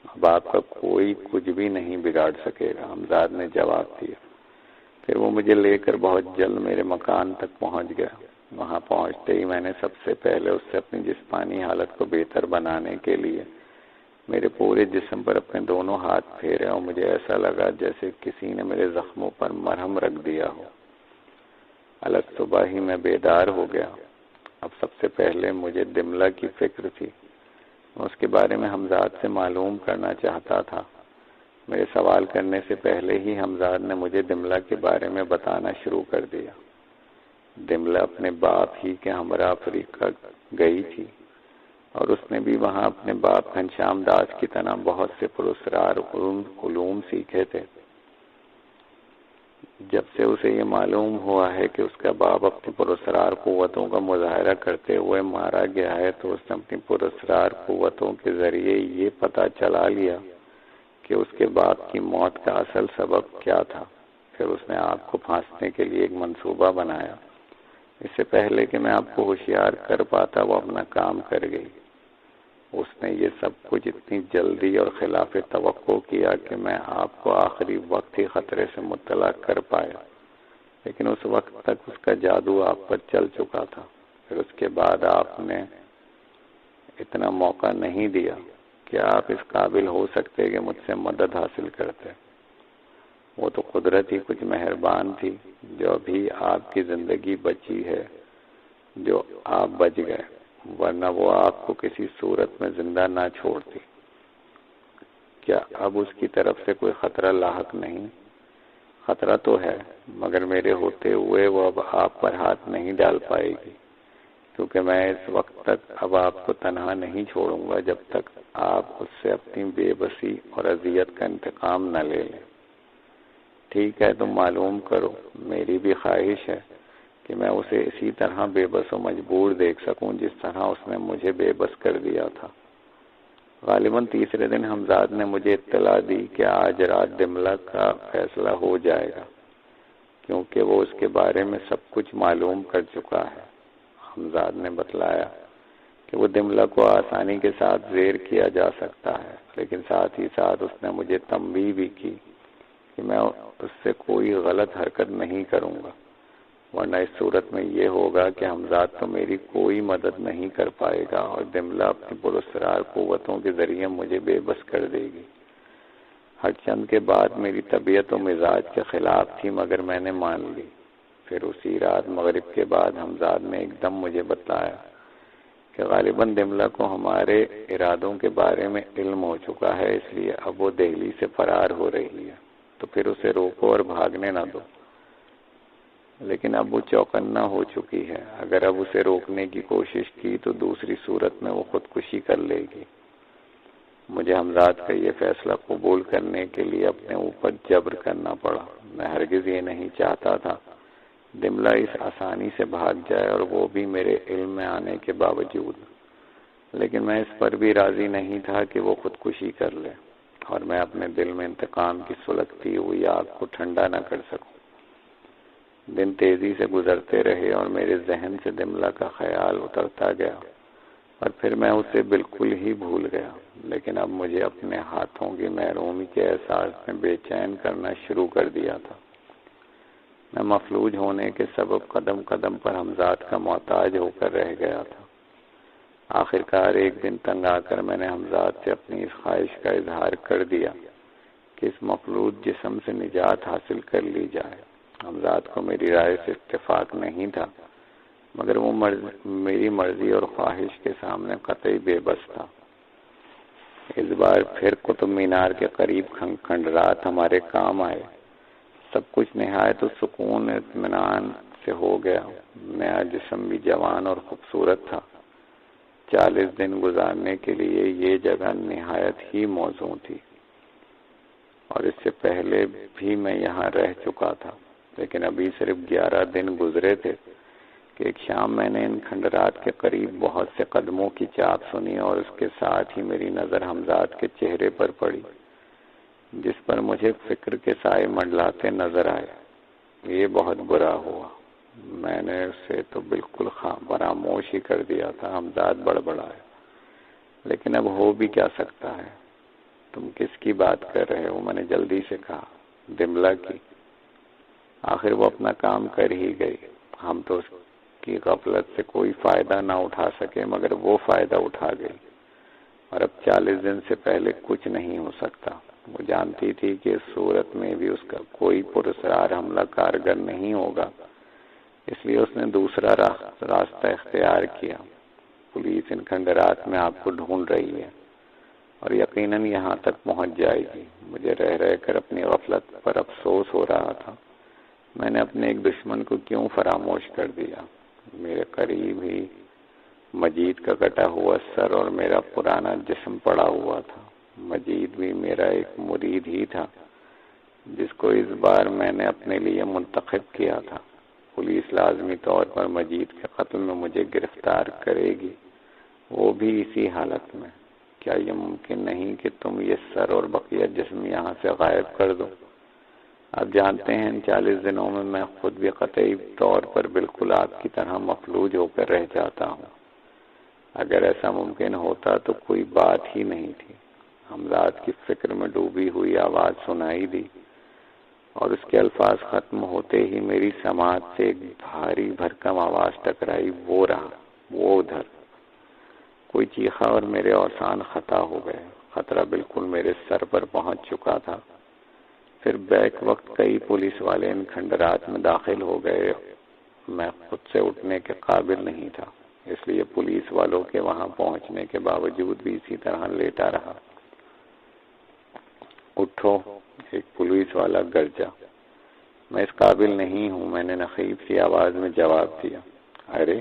اب آپ کا کوئی کچھ بھی نہیں بگاڑ سکے گا، حمزاد نے جواب دیا۔ پھر وہ مجھے لے کر بہت جلد میرے مکان تک پہنچ گیا۔ وہاں پہنچتے ہی میں نے سب سے پہلے اس سے اپنی جسمانی حالت کو بہتر بنانے کے لیے میرے پورے جسم پر اپنے دونوں ہاتھ پھیرے اور مجھے ایسا لگا جیسے کسی نے میرے زخموں پر مرہم رکھ دیا ہو۔ الگ صبح ہی میں بیدار ہو گیا۔ اب سب سے پہلے مجھے دملہ کی فکر تھی۔ میں اس کے بارے میں حمزاد سے معلوم کرنا چاہتا تھا۔ میرے سوال کرنے سے پہلے ہی حمزاد نے مجھے دملہ کے بارے میں بتانا شروع کر دیا۔ دملہ اپنے باپ ہی کے ہمراہ افریقہ گئی تھی اور اس نے بھی وہاں اپنے باپ گھنشیام داس کی طرح بہت سے پراسرار علوم سیکھے تھے۔ جب سے اسے یہ معلوم ہوا ہے کہ اس کا باپ اپنی پراسرار قوتوں کا مظاہرہ کرتے ہوئے مارا گیا ہے تو اس نے اپنی پراسرار قوتوں کے ذریعے یہ پتہ چلا لیا کہ اس کے باپ کی موت کا اصل سبب کیا تھا۔ پھر اس نے آپ کو پھانسنے کے لیے ایک منصوبہ بنایا۔ اس سے پہلے کہ میں آپ کو ہوشیار کر پاتا وہ اپنا کام کر گئی۔ اس نے یہ سب کچھ اتنی جلدی اور خلاف توقع کیا کہ میں آپ کو آخری وقت ہی خطرے سے مطلع کر پایا، لیکن اس وقت تک اس کا جادو آپ پر چل چکا تھا۔ پھر اس کے بعد آپ نے اتنا موقع نہیں دیا کہ آپ اس قابل ہو سکتے کہ مجھ سے مدد حاصل کرتے۔ وہ تو قدرت ہی کچھ مہربان تھی جو ابھی آپ کی زندگی بچی ہے، جو آپ بچ گئے، ورنہ وہ آپ کو کسی صورت میں زندہ نہ چھوڑتی۔ کیا اب اس کی طرف سے کوئی خطرہ لاحق نہیں؟ خطرہ تو ہے، مگر میرے ہوتے ہوئے وہ اب آپ پر ہاتھ نہیں ڈال پائے گی، کیونکہ میں اس وقت تک اب آپ کو تنہا نہیں چھوڑوں گا جب تک آپ اس سے اپنی بے بسی اور اذیت کا انتقام نہ لے لیں۔ ٹھیک ہے، تم معلوم کرو، میری بھی خواہش ہے کہ میں اسے اسی طرح بے بس و مجبور دیکھ سکوں جس طرح اس نے مجھے بے بس کر دیا تھا۔ غالباً تیسرے دن حمزاد نے مجھے اطلاع دی کہ آج رات دملہ کا فیصلہ ہو جائے گا، کیونکہ وہ اس کے بارے میں سب کچھ معلوم کر چکا ہے۔ حمزاد نے بتلایا کہ وہ دملہ کو آسانی کے ساتھ زیر کیا جا سکتا ہے، لیکن ساتھ ہی ساتھ اس نے مجھے تنبیہ بھی کی کہ میں اس سے کوئی غلط حرکت نہیں کروں گا، ورنہ اس صورت میں یہ ہوگا کہ حمزاد تو میری کوئی مدد نہیں کر پائے گا اور دملہ اپنی پراسرار قوتوں کے ذریعے مجھے بے بس کر دے گی۔ ہر چند کے بعد میری طبیعت و مزاج کے خلاف تھی، مگر میں نے مان لی۔ پھر اسی رات مغرب کے بعد حمزاد نے ایک دم مجھے بتایا کہ غالباً دملہ کو ہمارے ارادوں کے بارے میں علم ہو چکا ہے، اس لیے اب وہ دہلی سے فرار ہو رہی ہے، تو پھر اسے روکو اور بھاگنے نہ دو۔ لیکن اب وہ چوکنا ہو چکی ہے، اگر اب اسے روکنے کی کوشش کی تو دوسری صورت میں وہ خودکشی کر لے گی۔ مجھے حمزاد کا یہ فیصلہ قبول کرنے کے لیے اپنے اوپر جبر کرنا پڑا۔ میں ہرگز یہ نہیں چاہتا تھا دملہ اس آسانی سے بھاگ جائے، اور وہ بھی میرے علم میں آنے کے باوجود، لیکن میں اس پر بھی راضی نہیں تھا کہ وہ خودکشی کر لے اور میں اپنے دل میں انتقام کی سلگتی ہوئی آگ کو ٹھنڈا نہ کر سکوں۔ دن تیزی سے گزرتے رہے اور میرے ذہن سے دملہ کا خیال اترتا گیا اور پھر میں اسے بالکل ہی بھول گیا، لیکن اب مجھے اپنے ہاتھوں کی محرومی کے احساس نے بے چین کرنا شروع کر دیا تھا۔ میں مفلوج ہونے کے سبب قدم قدم پر حمزاد کا محتاج ہو کر رہ گیا تھا۔ آخرکار ایک دن تنگ آ کر میں نے حمزاد سے اپنی اس خواہش کا اظہار کر دیا کہ اس مفلوج جسم سے نجات حاصل کر لی جائے حمزات کو میری رائے سے اتفاق نہیں تھا، مگر وہ میری مرضی اور خواہش کے سامنے قطعی بے بس تھا۔ اس بار پھر قطب مینار کے قریب کھنڈرات ہمارے کام آئے۔ سب کچھ نہایت سکون اطمینان سے ہو گیا۔ نیا جسم بھی جوان اور خوبصورت تھا۔ 40 دن گزارنے کے لیے یہ جگہ نہایت ہی موزوں تھی، اور اس سے پہلے بھی میں یہاں رہ چکا تھا، لیکن ابھی صرف 11 دن گزرے تھے کہ ایک شام میں نے ان کھنڈرات کے قریب بہت سے قدموں کی چاپ سنی، اور اس کے ساتھ ہی میری نظر حمزات کے چہرے پر پڑی، جس پر مجھے فکر کے سائے منڈلاتے نظر آئے۔ یہ بہت برا ہوا، میں نے اسے تو بالکل فراموش ہی کر دیا تھا۔ حمزات بڑبڑایا، لیکن اب ہو بھی کیا سکتا ہے؟ تم کس کی بات کر رہے ہو؟ میں نے جلدی سے کہا۔ دملہ کی۔ آخر وہ اپنا کام کر ہی گئی۔ ہم تو اس کی غفلت سے کوئی فائدہ نہ اٹھا سکے، مگر وہ فائدہ اٹھا گئی، اور اب 40 دن سے پہلے کچھ نہیں ہو سکتا۔ وہ جانتی تھی کہ اس صورت میں بھی اس کا کوئی پراسرار حملہ کارگر نہیں ہوگا، اس لیے اس نے دوسرا راستہ اختیار کیا۔ پولیس ان کھنڈرات میں آپ کو ڈھونڈ رہی ہے، اور یقیناً یہاں تک پہنچ جائے گی۔ مجھے رہ کر اپنی غفلت پر افسوس ہو رہا تھا۔ میں نے اپنے ایک دشمن کو کیوں فراموش کر دیا؟ میرے قریب ہی مجید کا کٹا ہوا سر اور میرا پرانا جسم پڑا ہوا تھا۔ مجید بھی میرا ایک مرید ہی تھا، جس کو اس بار میں نے اپنے لیے منتخب کیا تھا۔ پولیس لازمی طور پر مجید کے قتل میں مجھے گرفتار کرے گی، وہ بھی اسی حالت میں۔ کیا یہ ممکن نہیں کہ تم یہ سر اور بقیہ جسم یہاں سے غائب کر دو؟ آپ جانتے ہیں ان 40 دنوں میں میں خود بھی قطعی طور پر بالکل آپ کی طرح مفلوج ہو کر رہ جاتا ہوں۔ اگر ایسا ممکن ہوتا تو کوئی بات ہی نہیں تھی۔ حمزات کی فکر میں ڈوبی ہوئی آواز سنائی دی، اور اس کے الفاظ ختم ہوتے ہی میری سماعت سے ایک بھاری بھرکم آواز ٹکرائی، وہ رہا، وہ ادھر۔ کوئی چیخا اور میرے اوسان خطا ہو گئے۔ خطرہ بالکل میرے سر پر پہنچ چکا تھا۔ پھر بیک وقت کئی پولیس والے ان کھنڈرات میں داخل ہو گئے۔ میں خود سے اٹھنے کے قابل نہیں تھا، اس لیے پولیس والوں کے وہاں پہنچنے کے باوجود بھی اسی طرح لیٹا رہا۔ اٹھو، ایک پولیس والا گرجا۔ میں اس قابل نہیں ہوں، میں نے نخیب سی آواز میں جواب دیا۔ ارے،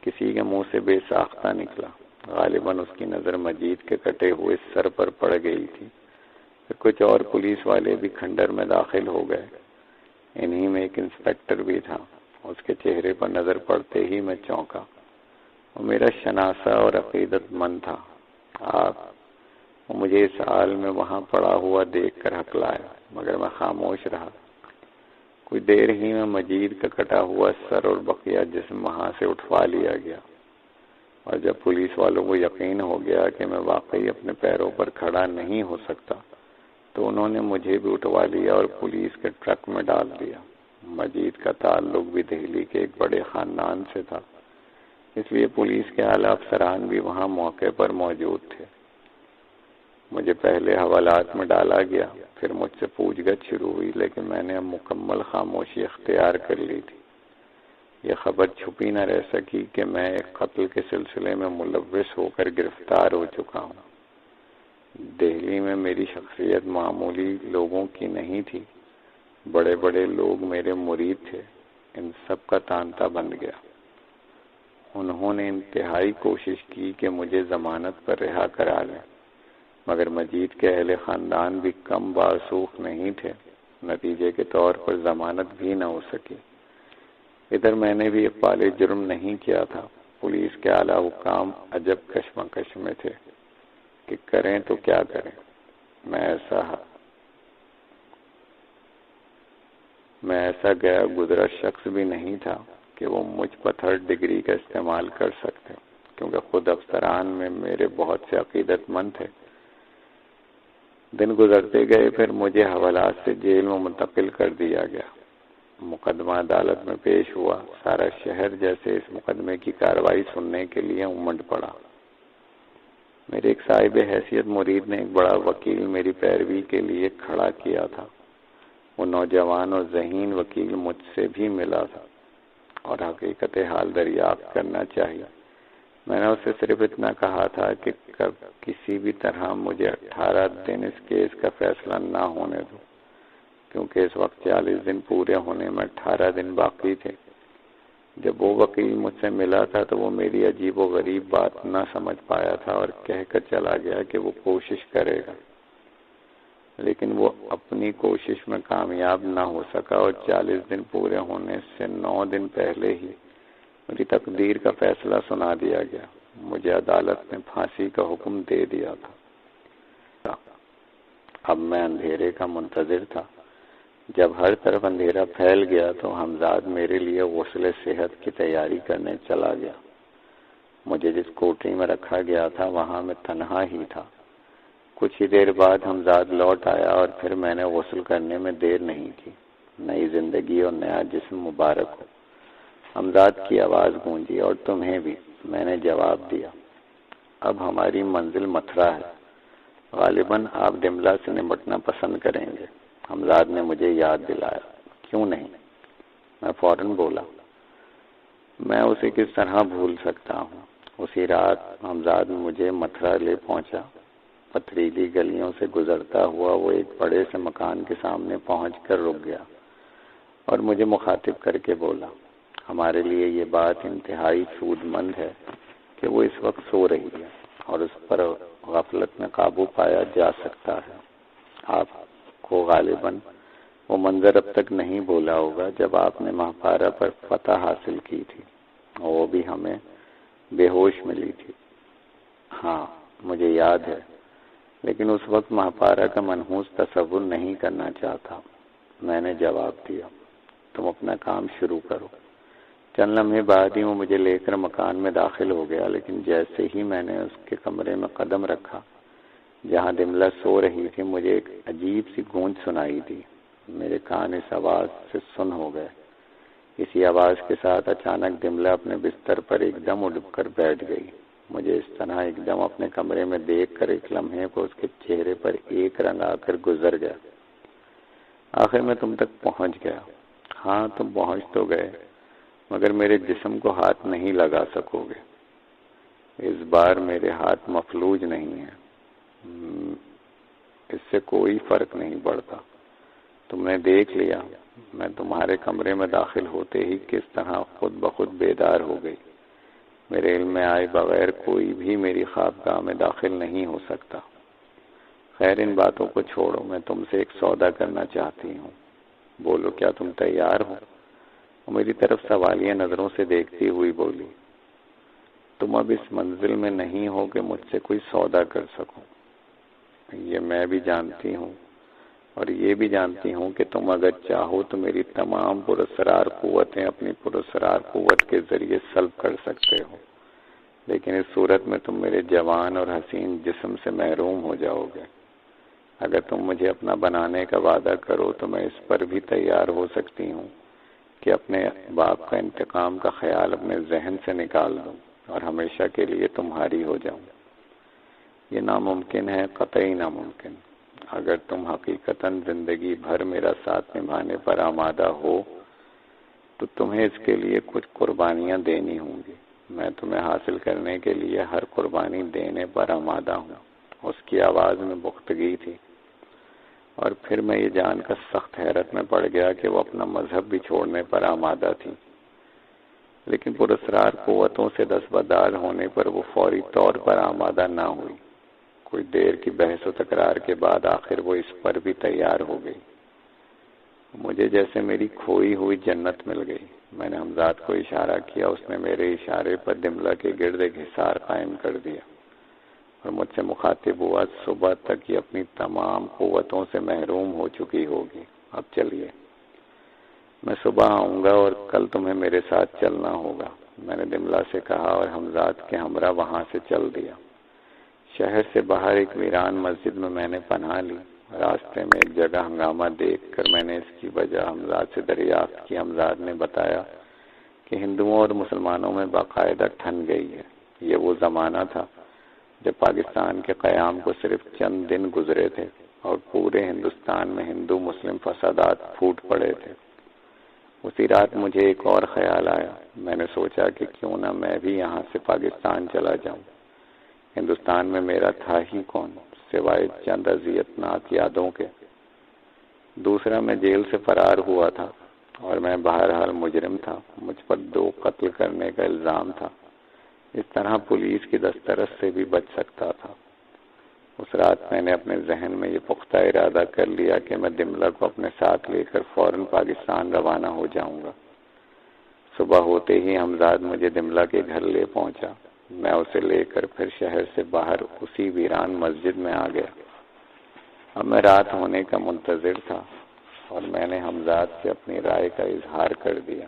کسی کے منہ سے بے ساختہ نکلا۔ غالباً اس کی نظر مجید کے کٹے ہوئے سر پر پڑ گئی تھی۔ پھر کچھ اور پولیس والے بھی کھنڈر میں داخل ہو گئے۔ انہی میں ایک انسپکٹر بھی تھا۔ اس کے چہرے پر نظر پڑتے ہی میں چونکا۔ وہ میرا شناسہ اور عقیدت مند تھا۔ وہ مجھے اس حال میں وہاں پڑا ہوا دیکھ کر ہکلایا، مگر میں خاموش رہا۔ کچھ دیر ہی میں مجید کا کٹا ہوا سر اور بقیہ جسم وہاں سے اٹھوا لیا گیا، اور جب پولیس والوں کو یقین ہو گیا کہ میں واقعی اپنے پیروں پر کھڑا نہیں ہو سکتا، تو انہوں نے مجھے بھی اٹھوا لیا اور پولیس کے ٹرک میں ڈال دیا۔ مجید کا تعلق بھی دہلی کے ایک بڑے خاندان سے تھا، اس لیے پولیس کے اعلیٰ افسران بھی وہاں موقع پر موجود تھے۔ مجھے پہلے حوالات میں ڈالا گیا، پھر مجھ سے پوچھ گچھ شروع ہوئی، لیکن میں نے اب مکمل خاموشی اختیار کر لی تھی۔ یہ خبر چھپی نہ رہ سکی کہ میں ایک قتل کے سلسلے میں ملوث ہو کر گرفتار ہو چکا ہوں۔ دہلی میں میری شخصیت معمولی لوگوں کی نہیں تھی، بڑے بڑے لوگ میرے مرید تھے۔ ان سب کا تانتا بن گیا۔ انہوں نے انتہائی کوشش کی کہ مجھے ضمانت پر رہا کرا لیں، مگر مجید کے اہل خاندان بھی کم باسوخ نہیں تھے۔ نتیجے کے طور پر ضمانت بھی نہ ہو سکی۔ ادھر میں نے بھی اقبال جرم نہیں کیا تھا۔ پولیس کے اعلیٰ حکام عجب کشمکش میں تھے کہ کریں تو کیا کریں۔ میں ایسا گیا گزرا شخص بھی نہیں تھا کہ وہ مجھ پر 3rd ڈگری کا استعمال کر سکتے، کیونکہ خود افسران میں میرے بہت سے عقیدت مند تھے۔ دن گزرتے گئے، پھر مجھے حوالات سے جیل میں منتقل کر دیا گیا۔ مقدمہ عدالت میں پیش ہوا۔ سارا شہر جیسے اس مقدمے کی کارروائی سننے کے لیے امنڈ پڑا۔ میرے ایک صاحب حیثیت مرید نے ایک بڑا وکیل میری پیروی کے لیے کھڑا کیا تھا۔ وہ نوجوان اور ذہین وکیل مجھ سے بھی ملا تھا اور حقیقت حال دریافت کرنا چاہیے۔ میں نے اسے صرف اتنا کہا تھا کہ کسی بھی طرح مجھے 18 دن اس کیس کا فیصلہ نہ ہونے دو، کیونکہ اس وقت 40 دن پورے ہونے میں 18 دن باقی تھے۔ جب وہ وکیل مجھ سے ملا تھا تو وہ میری عجیب و غریب بات نہ سمجھ پایا تھا اور کہہ کر چلا گیا کہ وہ کوشش کرے گا، لیکن وہ اپنی کوشش میں کامیاب نہ ہو سکا اور 40 دن پورے ہونے سے 9 دن پہلے ہی میری تقدیر کا فیصلہ سنا دیا گیا۔ مجھے عدالت نے پھانسی کا حکم دے دیا تھا۔ اب میں اندھیرے کا منتظر تھا۔ جب ہر طرف اندھیرا پھیل گیا تو حمزاد میرے لیے غسل صحت کی تیاری کرنے چلا گیا۔ مجھے جس کوٹری میں رکھا گیا تھا وہاں میں تنہا ہی تھا۔ کچھ ہی دیر بعد حمزاد لوٹ آیا اور پھر میں نے غسل کرنے میں دیر نہیں کی۔ نئی زندگی اور نیا جسم مبارک ہو، حمزاد کی آواز گونجی، اور تمہیں بھی، میں نے جواب دیا۔ اب ہماری منزل متھرا ہے، غالباً آپ ڈملا سے نمٹنا پسند کریں گے، حمزاد نے مجھے یاد دلایا۔ کیوں نہیں؟ میں فوراً بولا۔ میں اسے کس طرح بھول سکتا ہوں؟ اسی رات حمزاد مجھے متھرا لے پہنچا۔ پتھریلی گلیوں سے گزرتا ہوا وہ ایک بڑے سے مکان کے سامنے پہنچ کر رک گیا اور مجھے مخاطب کر کے بولا، ہمارے لیے یہ بات انتہائی سود مند ہے کہ وہ اس وقت سو رہی ہے اور اس پر غفلت میں قابو پایا جا سکتا ہے۔ آپ کو غالباً وہ منظر اب تک نہیں بھولا ہوگا جب آپ نے مہاپارا پر فتح حاصل کی تھی، وہ بھی ہمیں بے ہوش ملی تھی۔ ہاں مجھے یاد ہے، لیکن اس وقت مہاپارا کا منحوس تصور نہیں کرنا چاہتا۔ میں نے جواب دیا، تم اپنا کام شروع کرو۔ چند لمحے بعد ہی وہ مجھے لے کر مکان میں داخل ہو گیا، لیکن جیسے ہی میں نے اس کے کمرے میں قدم رکھا جہاں دملا سو رہی تھی، مجھے ایک عجیب سی گونج سنائی دی۔ میرے کان اس آواز سے سن ہو گئے۔ اسی آواز کے ساتھ اچانک دملا اپنے بستر پر ایک دم اڑ کر بیٹھ گئی۔ مجھے اس طرح ایک دم اپنے کمرے میں دیکھ کر ایک لمحے کو اس کے چہرے پر ایک رنگ آ کر گزر گیا۔ آخر میں تم تک پہنچ گیا۔ ہاں تم پہنچ تو گئے، مگر میرے جسم کو ہاتھ نہیں لگا سکو گے۔ اس بار میرے ہاتھ مفلوج نہیں ہیں، اس سے کوئی فرق نہیں پڑتا۔ تم نے دیکھ لیا، میں تمہارے کمرے میں داخل ہوتے ہی کس طرح خود بخود بیدار ہو گئی۔ میرے علم میں آئے بغیر کوئی بھی میری خوابگاہ میں داخل نہیں ہو سکتا۔ خیر ان باتوں کو چھوڑو، میں تم سے ایک سودا کرنا چاہتی ہوں۔ بولو، کیا تم تیار ہو؟ وہ میری طرف سوالیہ نظروں سے دیکھتی ہوئی بولی، تم اب اس منزل میں نہیں ہو کہ مجھ سے کوئی سودا کر سکو۔ یہ میں بھی جانتی ہوں، اور یہ بھی جانتی ہوں کہ تم اگر چاہو تو میری تمام پراسرار قوتیں اپنی پراسرار قوت کے ذریعے سلب کر سکتے ہو، لیکن اس صورت میں تم میرے جوان اور حسین جسم سے محروم ہو جاؤ گے۔ اگر تم مجھے اپنا بنانے کا وعدہ کرو تو میں اس پر بھی تیار ہو سکتی ہوں کہ اپنے باپ کا انتقام کا خیال اپنے ذہن سے نکال دوں اور ہمیشہ کے لیے تمہاری ہو جاؤں۔ یہ ناممکن ہے، قطعی ناممکن۔ اگر تم حقیقتاً زندگی بھر میرا ساتھ نبھانے پر آمادہ ہو تو تمہیں اس کے لیے کچھ قربانیاں دینی ہوں گی۔ میں تمہیں حاصل کرنے کے لیے ہر قربانی دینے پر آمادہ ہوں۔ اس کی آواز میں پختگی تھی، اور پھر میں یہ جان کر سخت حیرت میں پڑ گیا کہ وہ اپنا مذہب بھی چھوڑنے پر آمادہ تھی، لیکن پراسرار قوتوں سے دستبردار ہونے پر وہ فوری طور پر آمادہ نہ ہوئی۔ کوئی دیر کی بحث و تکرار کے بعد آخر وہ اس پر بھی تیار ہو گئی۔ مجھے جیسے میری کھوئی ہوئی جنت مل گئی۔ میں نے حمزاد کو اشارہ کیا، اس نے میرے اشارے پر دملا کے گرد ایک حصار قائم کر دیا اور مجھ سے مخاطب ہوا، صبح تک یہ اپنی تمام قوتوں سے محروم ہو چکی ہوگی۔ اب چلیے، میں صبح آؤں گا اور کل تمہیں میرے ساتھ چلنا ہوگا، میں نے دملا سے کہا اور حمزاد کے ہمراہ وہاں سے چل دیا۔ شہر سے باہر ایک ویران مسجد میں نے پناہ لی۔ راستے میں ایک جگہ ہنگامہ دیکھ کر میں نے اس کی وجہ حمزاد سے دریافت کی۔ حمزاد نے بتایا کہ ہندوؤں اور مسلمانوں میں باقاعدہ ٹھن گئی ہے۔ یہ وہ زمانہ تھا جب پاکستان کے قیام کو صرف چند دن گزرے تھے اور پورے ہندوستان میں ہندو مسلم فسادات پھوٹ پڑے تھے۔ اسی رات مجھے ایک اور خیال آیا۔ میں نے سوچا کہ کیوں نہ میں بھی یہاں سے پاکستان چلا جاؤں۔ ہندوستان میں میرا تھا ہی کون سوائے چند اذیتناک یادوں کے۔ دوسرا، میں جیل سے فرار ہوا تھا اور میں بہرحال مجرم تھا۔ مجھ پر 2 قتل کرنے کا الزام تھا۔ اس طرح پولیس کی دسترس سے بھی بچ سکتا تھا۔ اس رات میں نے اپنے ذہن میں یہ پختہ ارادہ کر لیا کہ میں دملہ کو اپنے ساتھ لے کر فوراً پاکستان روانہ ہو جاؤں گا۔ صبح ہوتے ہی حمزاد مجھے دملہ کے گھر لے پہنچا۔ میں اسے لے کر پھر شہر سے باہر اسی ویران مسجد میں آ گیا۔ اب میں رات ہونے کا منتظر تھا اور میں نے حمزاد سے اپنی رائے کا اظہار کر دیا،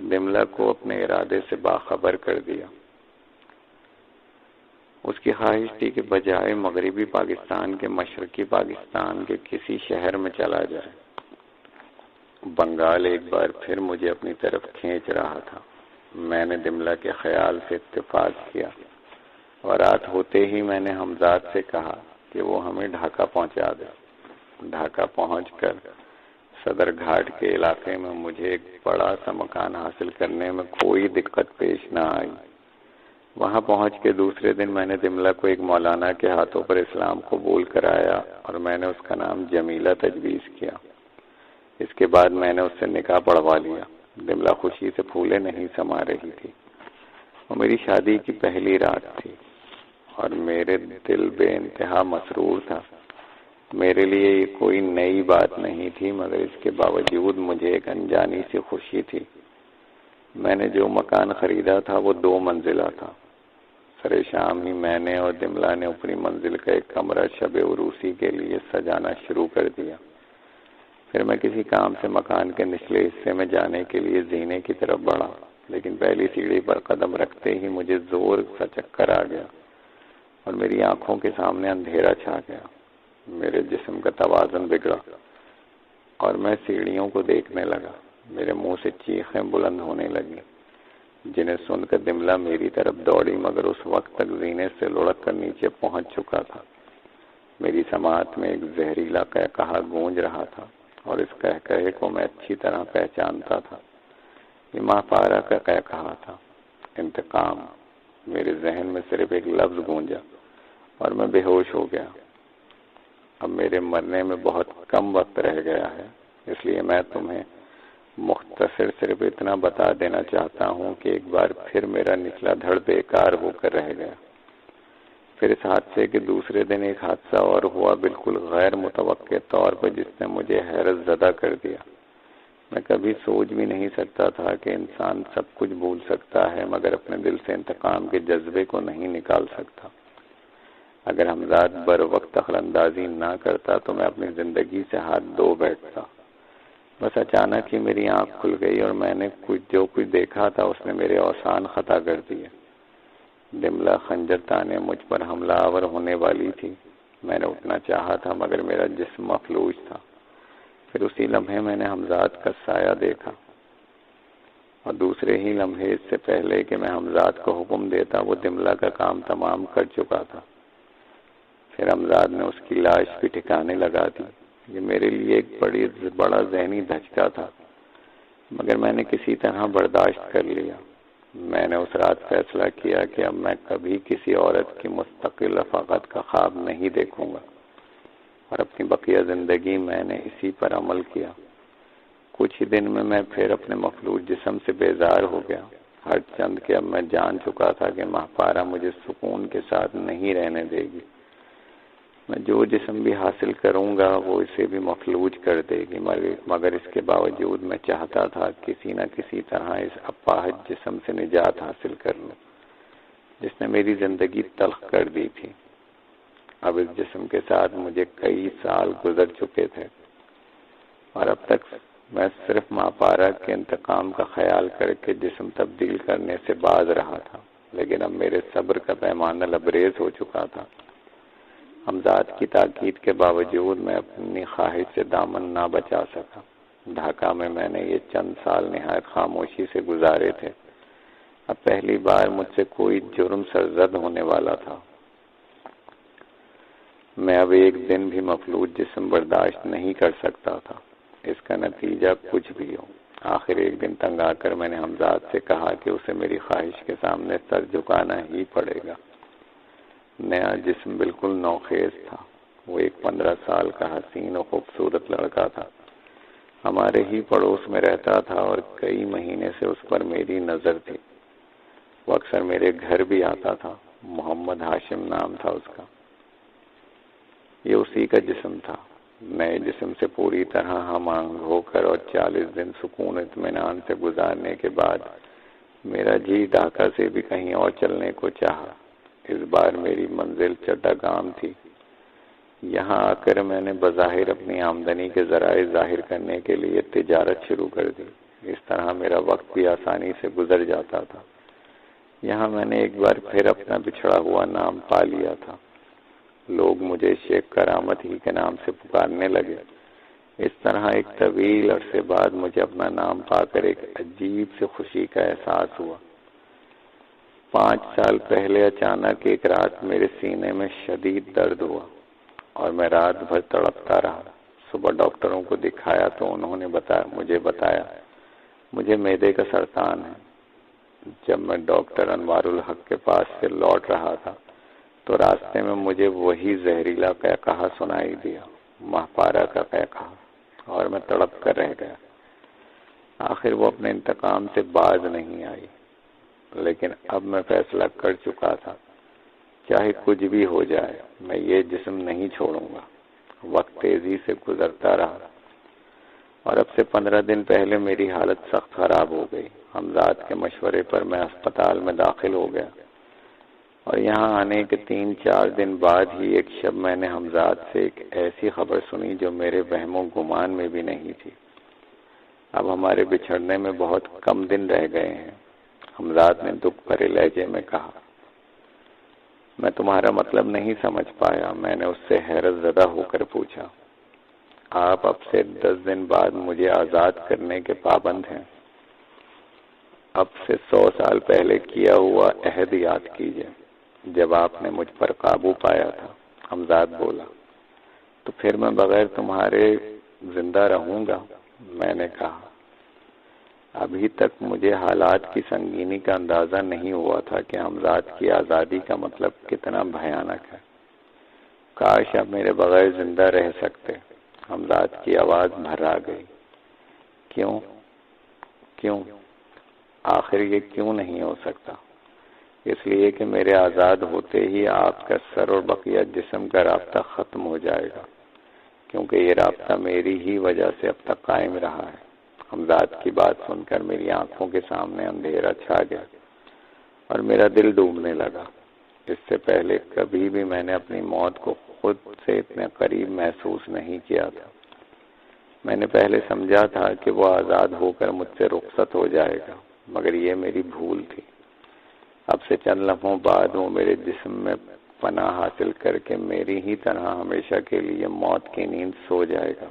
دملہ کو اپنے ارادے سے باخبر کر دیا۔ اس کی خواہش تھی کہ بجائے مغربی پاکستان کے مشرقی پاکستان کے کسی شہر میں چلا جائے۔ بنگال ایک بار پھر مجھے اپنی طرف کھینچ رہا تھا۔ میں نے دملہ کے خیال سے اتفاق کیا اور رات ہوتے ہی میں نے حمزاد سے کہا کہ وہ ہمیں ڈھاکہ پہنچا دے۔ ڈھاکہ پہنچ کر صدر گھاٹ کے علاقے میں مجھے ایک بڑا سا مکان حاصل کرنے میں کوئی دقت پیش نہ آئی۔ وہاں پہنچ کے دوسرے دن میں نے دملہ کو ایک مولانا کے ہاتھوں پر اسلام قبول کرایا اور میں نے اس کا نام جمیلہ تجویز کیا۔ اس کے بعد میں نے اس سے نکاح پڑھوا لیا۔ دملہ خوشی سے پھولے نہیں سما رہی تھی۔ وہ میری شادی کی پہلی رات تھی اور میرے دل بے انتہا مسرور تھا۔ میرے لیے یہ کوئی نئی بات نہیں تھی، مگر اس کے باوجود مجھے ایک انجانی سی خوشی تھی۔ میں نے جو مکان خریدا تھا وہ 2 منزلہ تھا۔ سر شام ہی میں نے اور دملہ نے اوپری منزل کا ایک کمرہ شب عروسی کے لیے سجانا شروع کر دیا۔ پھر میں کسی کام سے مکان کے نچلے حصے میں جانے کے لیے زینے کی طرف بڑھا، لیکن پہلی سیڑھی پر قدم رکھتے ہی مجھے زور سے چکر آ گیا اور میری آنکھوں کے سامنے اندھیرا چھا گیا۔ میرے جسم کا توازن بگڑا اور میں سیڑھیوں کو دیکھنے لگا۔ میرے منہ سے چیخیں بلند ہونے لگی، جنہیں سن کر دملہ میری طرف دوڑی، مگر اس وقت تک زینے سے لڑک کر نیچے پہنچ چکا تھا۔ میری سماعت میں ایک زہریلا قہقہا گونج رہا تھا اور اس قہقہے کو میں اچھی طرح پہچانتا تھا۔ یہ ماں پارا کا قہقہا تھا، انتقام۔ میرے ذہن میں صرف ایک لفظ گونجا اور میں بے ہوش ہو گیا۔ اب میرے مرنے میں بہت کم وقت رہ گیا ہے، اس لیے میں تمہیں مختصر صرف اتنا بتا دینا چاہتا ہوں کہ ایک بار پھر میرا نچلا دھڑ بیکار ہو کر رہ گیا۔ پھر اس حادثے کے دوسرے دن ایک حادثہ اور ہوا، بالکل غیر متوقع طور پر، جس نے مجھے حیرت زدہ کر دیا۔ میں کبھی سوچ بھی نہیں سکتا تھا کہ انسان سب کچھ بھول سکتا ہے مگر اپنے دل سے انتقام کے جذبے کو نہیں نکال سکتا۔ اگر حمزاد بر وقت دخل اندازی نہ کرتا تو میں اپنی زندگی سے ہاتھ دھو بیٹھتا۔ بس اچانک ہی میری آنکھ کھل گئی اور میں نے جو کچھ دیکھا تھا اس نے میرے اوسان خطا کر دیے۔ دملہ خنجر تانے مجھ پر حملہ آور ہونے والی تھی۔ میں نے اٹھنا چاہا تھا مگر میرا جسم مفلوج تھا۔ پھر اسی لمحے میں نے حمزاد کا سایہ دیکھا اور دوسرے ہی لمحے، اس سے پہلے کہ میں حمزاد کو حکم دیتا، وہ دملہ کا کام تمام کر چکا تھا۔ پھر حمزاد نے اس کی لاش بھی ٹھکانے لگا دی۔ یہ میرے لیے ایک بڑا ذہنی دھچکا تھا، مگر میں نے کسی طرح برداشت کر لیا۔ میں نے اس رات فیصلہ کیا کہ اب میں کبھی کسی عورت کی مستقل رفاقت کا خواب نہیں دیکھوں گا، اور اپنی بقیہ زندگی میں نے اسی پر عمل کیا۔ کچھ ہی دن میں پھر اپنے مفلوج جسم سے بیزار ہو گیا، ہر چند کہ اب میں جان چکا تھا کہ ماہپارہ مجھے سکون کے ساتھ نہیں رہنے دے گی۔ میں جو جسم بھی حاصل کروں گا وہ اسے بھی مفلوج کر دے گی، مگر اس کے باوجود میں چاہتا تھا کسی نہ کسی طرح اس اپاہج جسم سے نجات حاصل کر لوں جس نے میری زندگی تلخ کر دی تھی۔ اب اس جسم کے ساتھ مجھے کئی سال گزر چکے تھے اور اب تک میں صرف ماپارا کے انتقام کا خیال کر کے جسم تبدیل کرنے سے باز رہا تھا، لیکن اب میرے صبر کا پیمانہ لبریز ہو چکا تھا۔ حمزاد کی تاکید کے باوجود میں اپنی خواہش سے دامن نہ بچا سکا۔ ڈھاکہ میں نے یہ چند سال نہایت خاموشی سے گزارے تھے۔ اب پہلی بار مجھ سے کوئی جرم سرزد ہونے والا تھا۔ میں اب ایک دن بھی مفلوج جسم برداشت نہیں کر سکتا تھا، اس کا نتیجہ کچھ بھی ہو۔ آخر ایک دن تنگ آ کر میں نے حمزاد سے کہا کہ اسے میری خواہش کے سامنے سر جھکانا ہی پڑے گا۔ نیا جسم بالکل نوخیز تھا۔ وہ ایک 15 سال کا حسین و خوبصورت لڑکا تھا، ہمارے ہی پڑوس میں رہتا تھا اور کئی مہینے سے اس پر میری نظر تھی۔ وہ اکثر میرے گھر بھی آتا تھا۔ محمد ہاشم نام تھا اس کا۔ یہ اسی کا جسم تھا۔ نئے جسم سے پوری طرح ہم آہنگ ہو کر اور 40 دن سکون اطمینان سے گزارنے کے بعد میرا جی ڈھاکہ سے بھی کہیں اور چلنے کو چاہا۔ اس بار میری منزل چٹاگام تھی۔ یہاں آ کر میں نے بظاہر اپنی آمدنی کے ذرائع ظاہر کرنے کے لیے تجارت شروع کر دی۔ اس طرح میرا وقت بھی آسانی سے گزر جاتا تھا۔ یہاں میں نے ایک بار پھر اپنا بچھڑا ہوا نام پا لیا تھا۔ لوگ مجھے شیخ کرامت ہی کے نام سے پکارنے لگے۔ اس طرح ایک طویل عرصے بعد مجھے اپنا نام پا کر ایک عجیب سے خوشی کا احساس ہوا۔ 5 سال پہلے اچانک ایک رات میرے سینے میں شدید درد ہوا اور میں رات بھر تڑپتا رہا۔ صبح ڈاکٹروں کو دکھایا تو انہوں نے مجھے بتایا مجھے معدے کا سرطان ہے۔ جب میں ڈاکٹر انوار الحق کے پاس سے لوٹ رہا تھا تو راستے میں مجھے وہی زہریلا قہقہہ سنائی دیا، ماہپارہ کا قہقہہ، اور میں تڑپ کر رہ گیا۔ آخر وہ اپنے انتقام سے باز نہیں آئی، لیکن اب میں فیصلہ کر چکا تھا، چاہے کچھ بھی ہو جائے میں یہ جسم نہیں چھوڑوں گا۔ وقت تیزی سے گزرتا رہا اور اب سے 15 دن پہلے میری حالت سخت خراب ہو گئی۔ حمزاد کے مشورے پر میں اسپتال میں داخل ہو گیا اور یہاں آنے کے 3-4 دن بعد ہی ایک شب میں نے حمزاد سے ایک ایسی خبر سنی جو میرے وہم و گمان میں بھی نہیں تھی۔ اب ہمارے بچھڑنے میں بہت کم دن رہ گئے ہیں۔ حمزاد نے دکھ بھرے لہجے میں کہا۔ میں تمہارا مطلب نہیں سمجھ پایا۔ میں نے اس سے حیرت زدہ ہو کر پوچھا، آپ اب سے 10 دن بعد مجھے آزاد کرنے کے پابند ہیں؟ اب سے 100 سال پہلے کیا ہوا عہد یاد کیجئے جب آپ نے مجھ پر قابو پایا تھا۔ حمزاد بولا، تو پھر میں بغیر تمہارے زندہ رہوں گا؟ میں نے کہا، ابھی تک مجھے حالات کی سنگینی کا اندازہ نہیں ہوا تھا کہ حمزاد کی آزادی کا مطلب کتنا بھیانک ہے۔ کاش اب میرے بغیر زندہ رہ سکتے۔ حمزاد کی آواز بھرا گئی۔ کیوں؟ آخر یہ کیوں نہیں ہو سکتا؟ اس لیے کہ میرے آزاد ہوتے ہی آپ کا سر اور بقیہ جسم کا رابطہ ختم ہو جائے گا، کیونکہ یہ رابطہ میری ہی وجہ سے اب تک قائم رہا ہے۔ حمزاد کی بات سن کر میری آنکھوں کے سامنے اندھیرا چھا گیا اور میرا دل ڈوبنے لگا۔ اس سے پہلے کبھی بھی میں نے اپنی موت کو خود سے اتنے قریب محسوس نہیں کیا تھا۔ میں نے پہلے سمجھا تھا کہ وہ آزاد ہو کر مجھ سے رخصت ہو جائے گا، مگر یہ میری بھول تھی۔ اب سے چند لمحوں بعد وہ میرے جسم میں پناہ حاصل کر کے میری ہی طرح ہمیشہ کے لیے موت کی نیند سو جائے گا۔